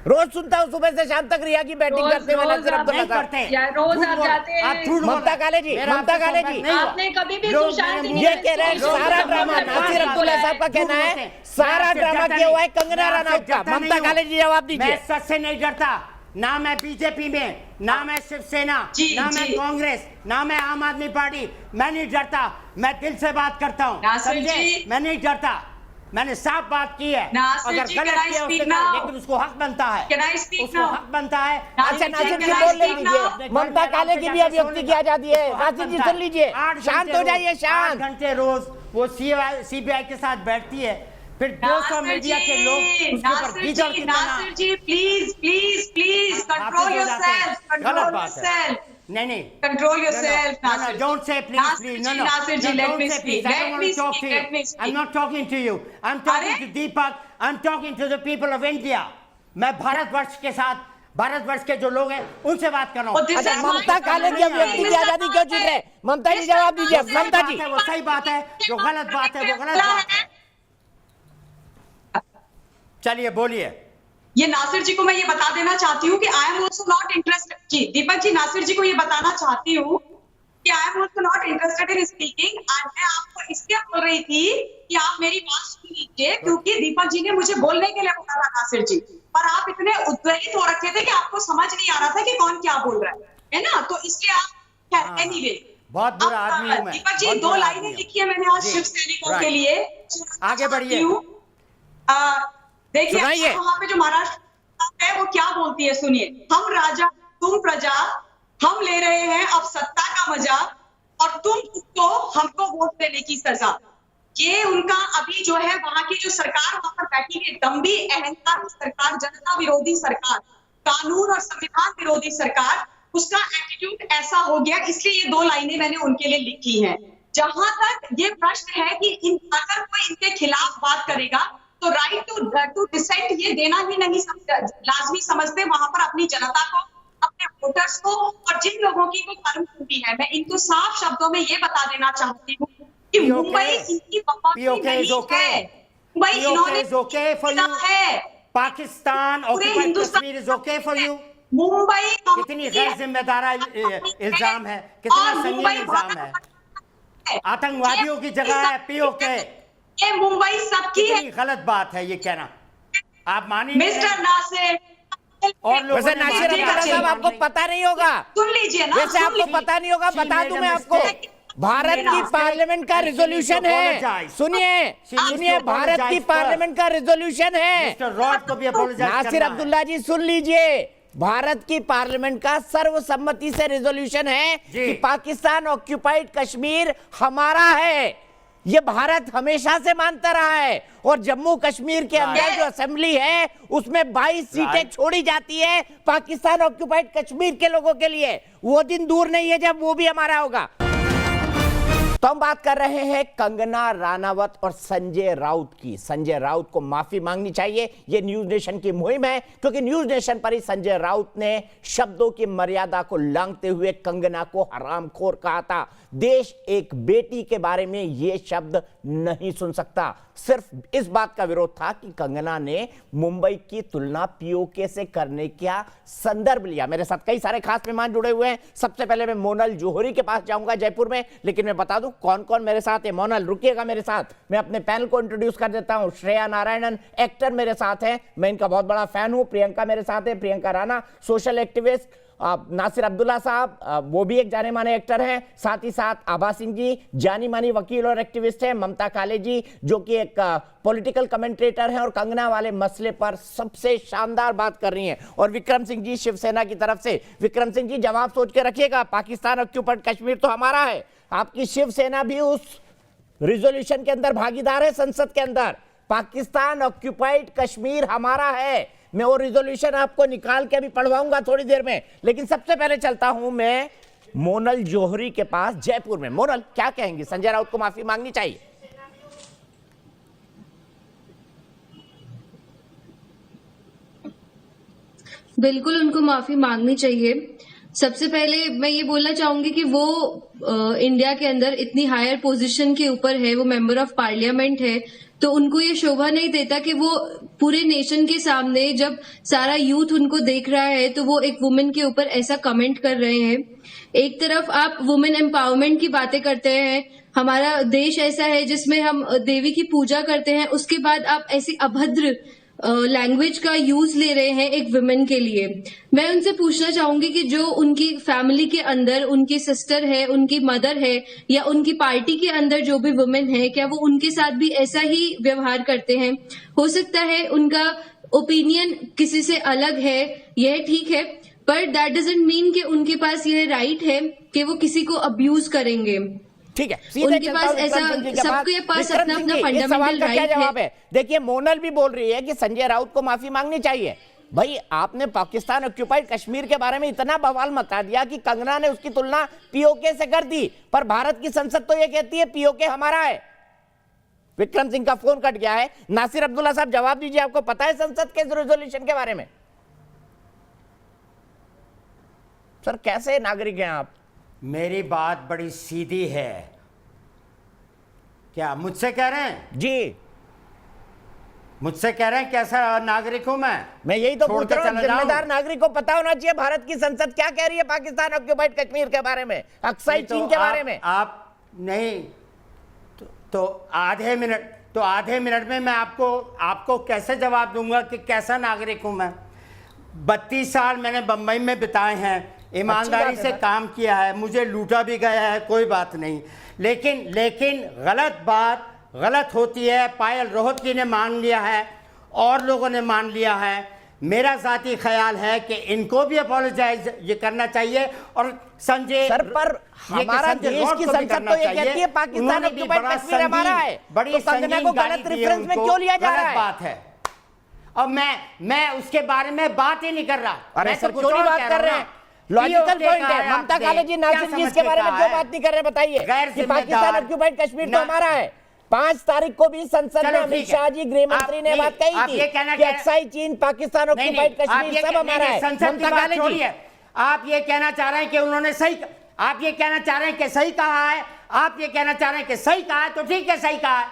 [SPEAKER 1] रोज सुनता हूँ सुबह से शाम तक रिया की बैटिंग करते हुए नासिर अब्दुल्ला साहब।
[SPEAKER 11] रोज आप जाते हैं।
[SPEAKER 1] ममता काले जी
[SPEAKER 11] आपने कभी भी सुशांत सिंह
[SPEAKER 1] ये कह रहे हैं सारा ड्रामा, नासिर अब्दुल्ला साहब का कहना है सारा ड्रामा किया हुआ है कंगना रनौत का। ममता काले जी जवाब दीजिए।
[SPEAKER 12] मैं सच से नहीं डरता, ना मैं बीजेपी में, ना मैं शिवसेना, ना मैं कांग्रेस, ना मैं आम आदमी पार्टी, मैं नहीं डरता, मैं दिल से बात करता हूँ, समझे? मैं नहीं डरता, मैंने साफ बात की है। अगर गलत किया उसने, लेकिन उसको हक बनता है, उसको हक बनता है।
[SPEAKER 1] अच्छा नासिर जी बोल लीजिए, ममता काले की भी अभिव्यक्ति की आजादी है। नासिर जी सुन लीजिए, शांत हो जाइए, शांत।
[SPEAKER 12] 8 घंटे रोज वो सीबीआई के साथ बैठती है, फिर 200 मीडिया के लोग उसके ऊपर गीजर की तरह।
[SPEAKER 11] नासिर जी प्लीज कंट्रोल योरसेल्फ,
[SPEAKER 12] नहीं
[SPEAKER 11] control yourself, Nasir.
[SPEAKER 12] Don't say please, no.
[SPEAKER 11] Nasir ji, let me speak.
[SPEAKER 12] I don't want to talk to you. I'm not talking to you. I'm talking to Deepak. I'm talking to the people of India. मैं भारतवर्ष के साथ, भारतवर्ष के जो लोग हैं उनसे बात कर रहा हूँ।
[SPEAKER 1] अच्छा ममता काले की अभिव्यक्ति की आजादी क्यों छीन रहे? ममता जी जवाब दीजिए। ममता जी,
[SPEAKER 12] वो सही बात है, जो गलत बात है वो गलत बात है। चलिए बोलिए।
[SPEAKER 11] ये नासिर जी को मैं ये बता देना चाहती हूँ कि I am also not interested. जी दीपक जी, नासिर जी को ये बताना चाहती हूँ कि I am also not interested in speaking. आज मैं आपको इसलिए बोल रही थी कि आप मेरी बात सुन लीजिए, क्योंकि दीपक जी ने मुझे बोलने के लिए बोला था नासिर जी, पर आप इतने उद्वेलित हो रखे थे कि आपको समझ नहीं आ रहा था कि कौन क्या बोल रहा है ना, तो इसलिए आप एनीवे
[SPEAKER 12] बहुत बुरा आदमी हूं मैं।
[SPEAKER 11] दीपक जी 2 लाइनें लिखी है मैंने आज शिव सैनिकों के लिए,
[SPEAKER 12] आगे बढ़िए।
[SPEAKER 11] देखिए वहाँ पे जो महाराष्ट्र
[SPEAKER 18] सरकार है वो क्या बोलती है, सुनिए। हम राजा तुम प्रजा, हम ले रहे हैं अब सत्ता का मजा, और तुम उसको हमको वोट देने की सजा। ये उनका अभी जो है वहां की जो सरकार वहां पर बैठी है, दम्भी अहंकार सरकार, जनता विरोधी सरकार, कानून और संविधान विरोधी सरकार, उसका एटीट्यूड ऐसा हो गया। इसलिए ये 2 लाइनें मैंने उनके लिए लिखी हैं। जहां तक ये प्रश्न है कि अगर कोई इनके खिलाफ बात करेगा तो राइट टू डिसेंट ये देना ही नहीं लाजमी समझते वहां पर अपनी जनता को, अपने वोटर्स को, और जिन लोगों की वो कर्म भूमि है। मैं इनको साफ शब्दों में ये बता देना चाहती हूँ कि मुंबई इनकी बकवासी नहीं है। मुंबई इन्होंने है,
[SPEAKER 12] पाकिस्तान और Kashmir is okay for you.
[SPEAKER 18] Mumbai
[SPEAKER 12] कितनी गैर जिम्मेदार इल्जाम है, कितना संगीन इल्जाम है। आतंकवादियों की जगह है पीओके।
[SPEAKER 18] ये मुंबई सबकी है।
[SPEAKER 12] गलत बात है ये कहना, आप मानिए
[SPEAKER 18] मिस्टर नासिर।
[SPEAKER 12] और
[SPEAKER 1] वैसे नासिर अब्दुल्ला साहब आपको पता नहीं होगा,
[SPEAKER 18] सुन लीजिए ना,
[SPEAKER 1] वैसे आपको पता नहीं होगा, बता दूं मैं आपको, भारत की पार्लियामेंट का रिजोल्यूशन है। सुनिए भारत की पार्लियामेंट का रिजोल्यूशन है। नासिर अब्दुल्ला जी सुन लीजिए, भारत की पार्लियामेंट का सर्वसम्मति से रिजोल्यूशन है कि पाकिस्तान ऑक्यूपाइड कश्मीर हमारा है। ये भारत हमेशा से मानता रहा है, और जम्मू कश्मीर के अंदर जो असेंबली है उसमें 22 सीटें छोड़ी जाती है पाकिस्तान ऑक्यूपाइड कश्मीर के लोगों के लिए। वो दिन दूर नहीं है जब वो भी हमारा होगा। तो हम बात कर रहे हैं कंगना राणावत और संजय राउत की। संजय राउत को माफी मांगनी चाहिए, ये न्यूज नेशन की मुहिम है, क्योंकि न्यूज नेशन पर ही संजय राउत ने शब्दों की मर्यादा को लांघते हुए कंगना को हरामखोर कहा था। देश एक बेटी के बारे में ये शब्द नहीं सुन सकता। सिर्फ इस बात का विरोध था कि कंगना ने मुंबई की तुलना पीओके से करने का संदर्भ लिया। मेरे साथ कई सारे खास मेहमान जुड़े हुए हैं। सबसे पहले मैं मोनल जौहरी के पास जाऊंगा जयपुर में, लेकिन मैं बता दूं कौन कौन मेरे साथ है। मोनल रुकिएगा मेरे साथ, मैं अपने पैनल को इंट्रोड्यूस कर देता हूं। श्रेया नारायणन एक्टर मेरे साथ है, मैं इनका बहुत बड़ा फैन हूं। प्रियंका मेरे साथ है, प्रियंका राणा सोशल एक्टिविस्ट। नासिर अब्दुल्ला साहब वो भी एक जाने माने एक्टर हैं। साथ ही साथ आभा सिंह जी जानी मानी वकील और एक्टिविस्ट हैं। ममता काले जी जो कि एक पॉलिटिकल कमेंटेटर हैं और कंगना वाले मसले पर सबसे शानदार बात कर रही हैं। और विक्रम सिंह जी शिवसेना की तरफ से। विक्रम सिंह जी जवाब सोच के रखिएगा, पाकिस्तान ऑक्यूपाइड कश्मीर तो हमारा है। आपकी शिवसेना भी उस रिजोल्यूशन के अंदर भागीदार है संसद के अंदर। पाकिस्तान ऑक्यूपाइड कश्मीर हमारा है। मैं वो रिजोल्यूशन आपको निकाल के अभी पढ़वाऊंगा थोड़ी देर में, लेकिन सबसे पहले चलता हूं मैं मोनल जौहरी के पास जयपुर में। मोनल क्या कहेंगी, संजय राउत को माफी मांगनी चाहिए?
[SPEAKER 19] बिल्कुल उनको माफी मांगनी चाहिए। सबसे पहले मैं ये बोलना चाहूंगी कि वो इंडिया के अंदर इतनी हायर पोजीशन के ऊपर है, वो मेंबर ऑफ पार्लियामेंट है, तो उनको ये शोभा नहीं देता कि वो पूरे नेशन के सामने जब सारा यूथ उनको देख रहा है तो वो एक वुमेन के ऊपर ऐसा कमेंट कर रहे हैं। एक तरफ आप वुमेन एम्पावरमेंट की बातें करते हैं, हमारा देश ऐसा है जिसमें हम देवी की पूजा करते हैं, उसके बाद आप ऐसी अभद्र लैंग्वेज का यूज ले रहे हैं एक वुमेन के लिए। मैं उनसे पूछना चाहूंगी कि जो उनकी फैमिली के अंदर उनकी सिस्टर है, उनकी मदर है, या उनकी पार्टी के अंदर जो भी वुमेन है, क्या वो उनके साथ भी ऐसा ही व्यवहार करते हैं? हो सकता है उनका ओपिनियन किसी से अलग है, यह ठीक है, पर दैट डजंट मीन कि उनके पास यह राइट है कि वो किसी को अब्यूज करेंगे।
[SPEAKER 1] ठीक है,
[SPEAKER 19] उनके पास ऐसा, सबके पास अपना अपना फंडामेंटल राइट है।
[SPEAKER 1] देखिए मोनल भी बोल रही है कि संजय राउत को माफी मांगनी चाहिए। भाई आपने पाकिस्तान ऑक्यूपाइड कश्मीर के बारे में इतना बवाल मचा दिया कि कंगना ने उसकी तुलना पीओके से कर दी, पर भारत की संसद तो ये कहती है पीओके हमारा है। विक्रम सिंह का फोन कट गया है। नासिर अब्दुल्ला साहब जवाब दीजिए, आपको पता है संसद के रेजोल्यूशन के बारे में? सर कैसे नागरिक हैं आप?
[SPEAKER 12] मेरी बात बड़ी सीधी है। क्या मुझसे कह रहे हैं?
[SPEAKER 1] जी
[SPEAKER 12] मुझसे कह रहे हैं कैसा नागरिक हूं मैं
[SPEAKER 1] यही तो पूछ रहा हूं। जिम्मेदार नागरिक को पता होना चाहिए भारत की संसद क्या कह रही है पाकिस्तान ऑक्यूपाइड कश्मीर के बारे में, अक्साई चीन के बारे में।
[SPEAKER 12] आप नहीं तो आधे मिनट में मैं आपको कैसे जवाब दूंगा कि कैसा नागरिक हूं मैं। 32 साल मैंने बंबई में बिताए हैं, ईमानदारी से काम किया है, मुझे लूटा भी गया है, कोई बात नहीं, लेकिन गलत बात गलत होती है। पायल रोहतगी ने मान लिया है और लोगों ने मान लिया है। मेरा जाती ख्याल है कि इनको भी अपोलोजाइज ये करना चाहिए। और संजय
[SPEAKER 1] सर, पर हमारा देश की संसद तो ये कहती है पाकिस्तान ऑक्युपाइड कश्मीर हमारा है,
[SPEAKER 12] बड़ी
[SPEAKER 1] तो कंगना को गलत रेफरेंस में क्यों लिया जा रहा है?
[SPEAKER 12] बात है। अब मैं उसके बारे में बात ही नहीं कर रहा।
[SPEAKER 1] अरे सर, क्यों नहीं बात कर रहे हैं? लॉजिकल पॉइंट है। ममता कालेजी नासिर जी इसके बारे में क्यों बात नहीं कर रहे, बताइए कि पाकिस्तान ऑक्युपाइड कश्मीर तो हमारा है। 5 तारीख को भी संसद में अमित शाह जी गृह मंत्री ने बात कही थी कि अक्साई चीन पाकिस्तान ऑक्युपाइड कश्मीर सब हमारा है। ममता कालेजी,
[SPEAKER 12] आप ये कहना चाह रहे हैं कि उन्होंने सही, आप ये कहना चाह रहे हैं कि सही कहा है, आप ये कहना चाह रहे हैं कि सही कहा है, तो ठीक है, सही कहा है,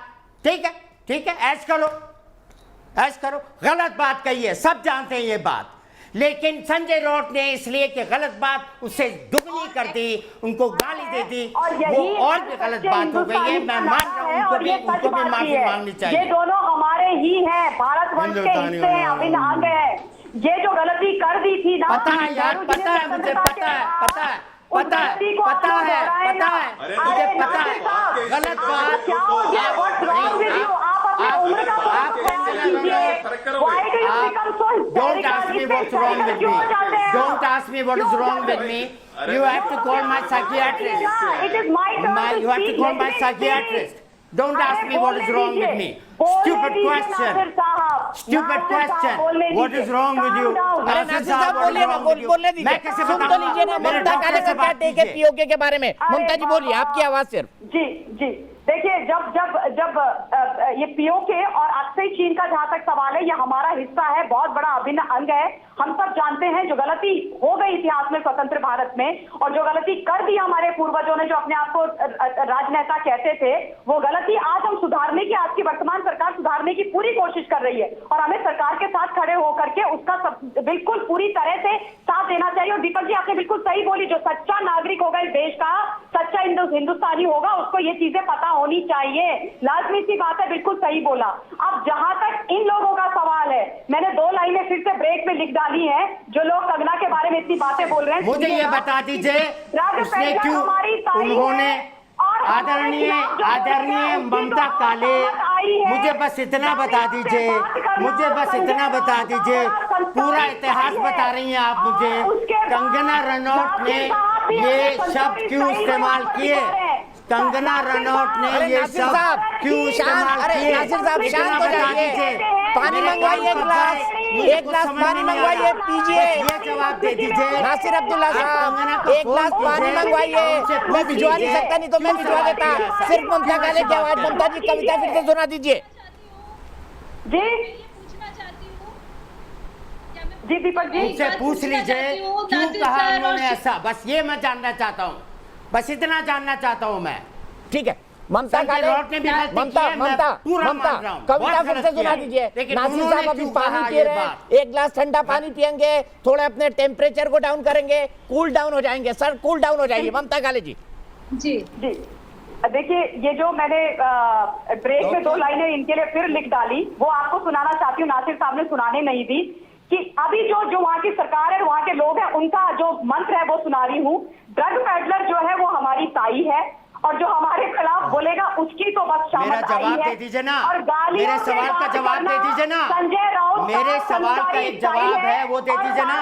[SPEAKER 12] ठीक है, ऐश करो। गलत बात कही है, सब जानते हैं ये बात, लेकिन संजय राउत ने इसलिए कि गलत बात उससे दुगनी कर दी, उनको गाली दे दी, वो और भी गलत बात हो गई है। मैं मान रहा हूं उनको भी माफी मांगनी चाहिए।
[SPEAKER 14] ये दोनों हमारे ही हैं, भारतवर्ष के हिस्से हैं, अभिन्न अंग है। ये जो गलती कर दी थी ना,
[SPEAKER 12] पता है यार, पता है मुझे, पता है मुझे पता है, गलत बात। Don't ask me what's wrong with me. Don't ask me what is wrong with me. You have to call my psychiatrist.
[SPEAKER 14] It is my turn to
[SPEAKER 12] You have to call my psychiatrist. Don't ask me what is wrong with me. Stupid question. What is wrong with you?
[SPEAKER 1] अरे नासिर साहब बोलिए ना, बोलने दीजिए, सुन तो लीजिए ना। ममता कालेजी का क्या टेक है पीओके के बारे में? ममता जी बोलिए, आपकी आवाज सिर्फ।
[SPEAKER 14] जी देखिए, जब ये पीओके और अक्साई चीन का जहां तक सवाल है, ये हमारा हिस्सा है, बहुत बड़ा अभिन्न अंग है। हम सब जानते हैं जो गलती हो गई इतिहास में स्वतंत्र भारत में, और जो गलती कर दी हमारे पूर्वजों ने, जो अपने आप को राजनेता कहते थे, वो गलती आज हम सुधारने की, आज की वर्तमान सरकार सुधारने की पूरी कोशिश कर रही है। और हमें सरकार के साथ खड़े होकर के उसका बिल्कुल पूरी तरह से साथ देना चाहिए। और दीपक जी, आपने बिल्कुल सही बोली, जो सच्चा नागरिक होगा इस देश का, सच्चा हिंदुस्तानी होगा, उसको ये चीजें पता होनी चाहिए। लाजमी सी बात है, बिल्कुल सही बोला। अब जहां तक इन लोगों का सवाल है, मैंने 2 लाइनें फिर से ब्रेक में लिख डाली है। जो लोग कंगना के बारे में इतनी बातें बोल रहे हैं,
[SPEAKER 12] मुझे ये बता दीजिए उसने क्यों, उन्होंने आदरणीय ममता काले, मुझे बस इतना बता दीजिए, पूरा इतिहास बता रही हैं आप मुझे, कंगना रनौत ने ये शब्द क्यों इस्तेमाल किए? कंगना रनौत ने ये शब्द क्यों इस्तेमाल किए?
[SPEAKER 1] नासिर साहब शांत हो जाइए, पानी मंगवाइए, एक गिलास पानी मंगवाइए, पीजिए।
[SPEAKER 12] ये जवाब दे दीजिए।
[SPEAKER 1] नासिर अब्दुल्ला साहब, एक गिलास पानी मंगवाइए। मैं भिजवा नहीं सकता, नहीं तो मैं भिजवा देता। सिर्फ ममता काले की आवाज। ममता जी, कविता फिर से सुना दीजिए।
[SPEAKER 14] जी दीपक जी,
[SPEAKER 12] उनसे पूछ लीजिए क्यों कहा उन्होंने ऐसा, बस ये मैं जानना चाहता हूँ, बस इतना जानना चाहता हूँ मैं।
[SPEAKER 1] ठीक है, ममता काले, ममता कविता फिर से सुना दीजिए। नासिर साहब अभी पानी पी रहे हैं, एक गिलास ठंडा पानी पियेंगे, थोड़ा अपने टेम्परेचर को डाउन करेंगे, कूल डाउन हो जाएंगे। सर, कूल डाउन हो जाइए। ममता काले जी।
[SPEAKER 14] जी देखिए, ये जो मैंने ब्रेक में 2 लाइनें इनके लिए फिर लिख डाली, वो आपको सुनाना चाहती हूँ। नासिर साहब ने सुनाने नहीं दी कि अभी जो वहाँ की सरकार है, वहाँ के लोग हैं, उनका जो मंत्र है वो सुना रही हूँ। ड्रग पेडलर जो है वो हमारी ताई है, और जो हमारे खिलाफ बोलेगा उसकी तो बस शामत आई है।
[SPEAKER 12] दे दीजिए ना,
[SPEAKER 14] और
[SPEAKER 12] मेरे सवाल का जवाब दे दीजिए ना।
[SPEAKER 14] संजय राउत,
[SPEAKER 12] मेरे सवाल का एक जवाब है, वो दे दीजिए ना।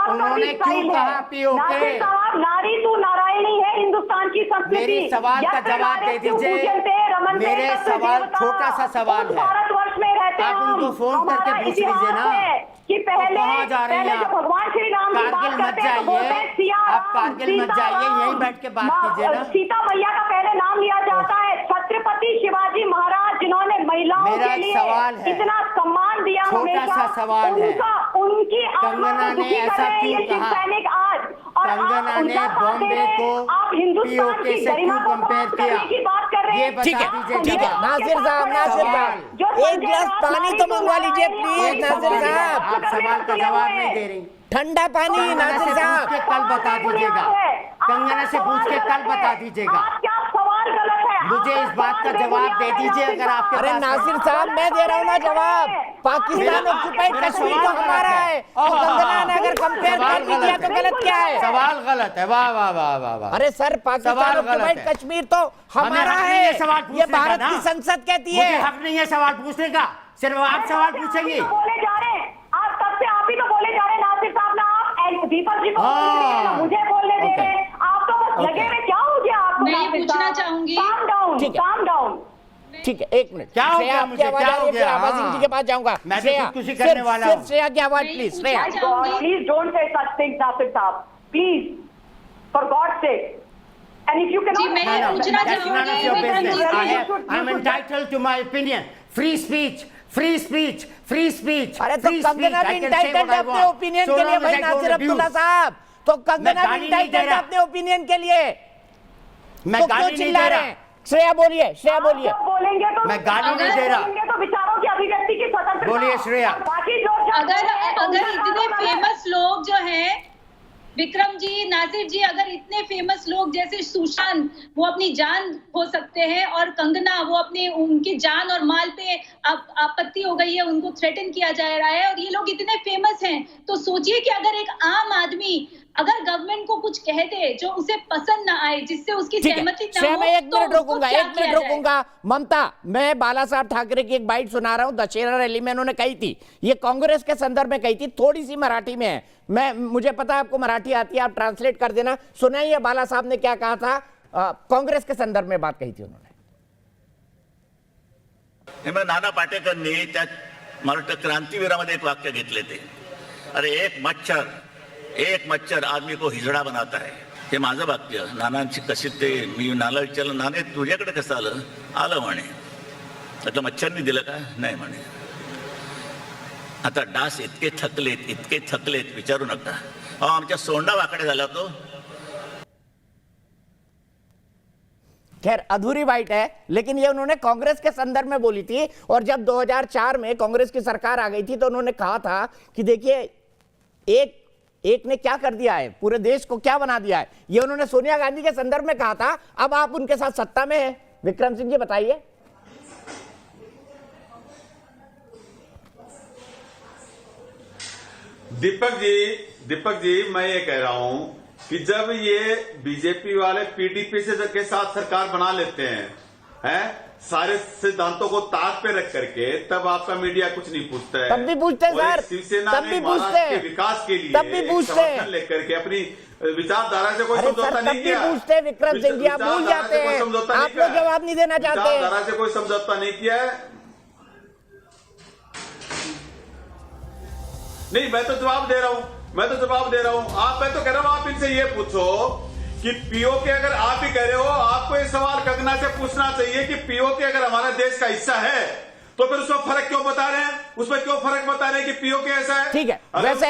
[SPEAKER 12] उन्होंने क्यों कहा पीओके?
[SPEAKER 14] नारी तू नारायणी है, हिंदुस्तान की संस्कृति।
[SPEAKER 12] मेरे सवाल का जवाब दे दीजिए। मेरे सवाल, छोटा सा सवाल है,
[SPEAKER 14] भारतवर्ष में रहते हैं,
[SPEAKER 12] आप उनको फोन करके पूछ लीजिए ना
[SPEAKER 14] कि पहले
[SPEAKER 12] जा रहे हैं आप?
[SPEAKER 14] भगवान श्री राम की बात करते हैं तो बोलते हैं सिया राम,
[SPEAKER 12] आप कारगिल मत जाइए, यहीं बैठ के बात कीजिए ना।
[SPEAKER 14] सीता मैया का पहले नाम लिया जाता है। छत्रपति शिवाजी महाराज, जिन्होंने महिलाओं के लिए इतना सम्मान दिया,
[SPEAKER 12] छोटा सा सवाल है,
[SPEAKER 14] उनकी
[SPEAKER 12] कंगना ने ऐसा क्यों कहा?
[SPEAKER 14] सैनिक आज, और
[SPEAKER 12] कंगना ने बॉम्बे को पीओके से क्यों कंपेयर किया? ये बता दीजिए।
[SPEAKER 1] ठीक है नासिर साहब, एक गिलास पानी तो मंगवा लीजिए प्लीज। नासिर साहब,
[SPEAKER 12] आप सवाल का जवाब नहीं दे रही।
[SPEAKER 1] ठंडा पानी। नासिर साहब,
[SPEAKER 12] कल बता दीजिएगा, कंगना से पूछ के कल बता दीजिएगा। मुझे इस बात का जवाब दे दीजिए अगर आपके।
[SPEAKER 1] अरे नासिर साहब, मैं दे रहा हूँ ना जवाब। पाकिस्तान ऑक्युपाइड कश्मीर तो हमारा है, और कंगना ने अगर कंपेयर कर दिया तो गलत क्या है?
[SPEAKER 12] सवाल गलत है। वाह वाह वाह वाह वाह।
[SPEAKER 1] अरे सर, पाकिस्तान ऑक्युपाइड कश्मीर तो हमारा है, ये भारत की संसद कहती है।
[SPEAKER 12] मुझे हक नहीं है सवाल पूछने का, सिर्फ आप सवाल पूछेंगे।
[SPEAKER 14] बोले जा रहे हैं, आप तब से
[SPEAKER 20] दीपक जी को मुझे बोलने दे रहे हैं। आप तो बस लगे में क्या हो गया आपको?
[SPEAKER 11] मैं ये पूछना चाहूंगी,
[SPEAKER 20] काम डाउन, काम डाउन।
[SPEAKER 1] ठीक है, एक मिनट।
[SPEAKER 12] क्या हो गया मुझे, क्या हो गया?
[SPEAKER 1] आवाज सिंह जी के पास जाऊंगा।
[SPEAKER 12] मैं तो खुदकुशी करने वाला हूं।
[SPEAKER 1] श्रेया की आवाज please. Shreya
[SPEAKER 20] please don't say such things Nasir साहब, please, for God sake. And if you cannot,
[SPEAKER 11] मैं ये पूछना चाहूंगी,
[SPEAKER 12] I am entitled to my opinion. Free speech, free speech, free speech.
[SPEAKER 1] अरे तो कंगना भी इंटाइटल्ड है अपने ओपिनियन के लिए भाई नासिर अब्दुल्ला साहब। तो कंगना भी इंटाइटल्ड है अपने ओपिनियन के लिए।
[SPEAKER 12] मैं गाली नहीं दे रहा।
[SPEAKER 1] श्रेया बोलिए, श्रेया बोलिए।
[SPEAKER 20] बोलेंगे तो
[SPEAKER 12] मैं गाली नहीं दे रहा।
[SPEAKER 20] तो विचारों की अभिव्यक्ति की स्वतंत्रता।
[SPEAKER 12] बोलिए श्रेया।
[SPEAKER 20] बाकी जो
[SPEAKER 11] अगर इतने फेमस लोग जो हैं, विक्रम जी, नासिर जी, अगर इतने फेमस लोग जैसे सुशांत, वो अपनी जान खो सकते हैं, और कंगना वो अपने उनकी जान और माल पे आपत्ति हो गई है, उनको थ्रेटन किया जा रहा है, और ये लोग इतने फेमस हैं, तो सोचिए कि अगर एक आम आदमी अगर गवर्नमेंट को कुछ कह दे जो उसे पसंद ना आए, जिससे उसकी सहमति ना हो,
[SPEAKER 1] मैं एक
[SPEAKER 11] तो
[SPEAKER 1] मिनट रोकूंगा,
[SPEAKER 11] क्या
[SPEAKER 1] एक मिनट
[SPEAKER 11] किया
[SPEAKER 1] रोकूंगा। ममता, मैं बाला साहब ठाकरे की एक बाइट सुना रहा हूं, दशहरा रैली में उन्होंने कही थी, ये कांग्रेस के संदर्भ में कही थी, थोड़ी सी मराठी में है, मुझे पता है आपको मराठी आती है, आप ट्रांसलेट कर देना। सुनाइए बाला साहब ने क्या कहा था, कांग्रेस के संदर्भ में बात कही थी उन्होंने।
[SPEAKER 21] नाना पाटेकरांनी त्या मला वाटतं क्रांतीवीरामध्ये एक वाक्य घेतले ते, अरे एक मच्छर आदमी को हिजड़ा बनाता है. हे माझं वाक्य. नानांची कशी ते मी नाना विचारलं, नाने तुझ्याकडे कसं आलं? आलं म्हणे. म्हटलं मच्छरनी दिलं का? नाही म्हणे. आता डास इतके थकलेत विचारू नका. आमच्या सोंडा वाकडे झाला तो.
[SPEAKER 1] खैर अधूरी बाइट है, लेकिन ये उन्होंने कांग्रेस के संदर्भ में बोली थी। और जब 2004 में कांग्रेस की सरकार आ गई थी तो उन्होंने कहा था कि देखिए एक ने क्या कर दिया है, पूरे देश को क्या बना दिया है। ये उन्होंने सोनिया गांधी के संदर्भ में कहा था। अब आप उनके साथ सत्ता में हैं, विक्रम सिंह जी बताइए।
[SPEAKER 8] दीपक जी मैं ये कह रहा हूं कि जब ये बीजेपी वाले पीडीपी से के साथ सरकार बना लेते हैं सारे सिद्धांतों को ताक पे रख करके, तब आपका मीडिया कुछ नहीं पूछता है।
[SPEAKER 1] तब भी पूछते हैं सर,
[SPEAKER 8] शिवसेना
[SPEAKER 1] तब भी पूछते हैं,
[SPEAKER 8] विकास के लिए
[SPEAKER 1] तब भी पूछते हैं,
[SPEAKER 8] लेकर के अपनी विचारधारा से कोई समझौता नहीं किया।
[SPEAKER 1] पूछते हैं विक्रम सिंह जी, आप भूल जाते हैं, आप लोग जवाब नहीं देना चाहते।
[SPEAKER 8] विचारधारा से कोई समझौता नहीं किया है। नहीं, मैं तो जवाब दे रहा हूं। मैं तो कह रहा हूं आप इनसे ये पूछो कि पीओके, अगर आप ही कह रहे हो, आपको ये सवाल कंगना से पूछना चाहिए कि पीओके अगर हमारे देश का हिस्सा है तो फिर उसमें फर्क क्यों बता रहे हैं? उसमें क्यों फर्क बता रहे हैं कि पीओके ऐसा है?
[SPEAKER 1] ठीक है, वैसे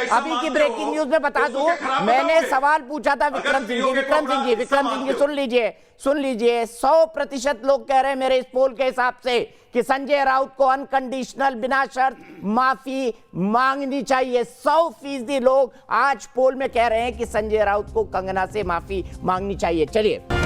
[SPEAKER 1] अभी की ब्रेकिंग न्यूज में बता दूं, मैंने सवाल पूछा था विक्रम सिंह जी सुन लीजिए 100% लोग कह रहे हैं मेरे इस पोल के हिसाब से कि संजय राउत को अनकंडीशनल बिना शर्त माफी मांगनी चाहिए। 100% लोग आज पोल में कह रहे हैं कि संजय राउत को कंगना से माफी मांगनी चाहिए। चलिए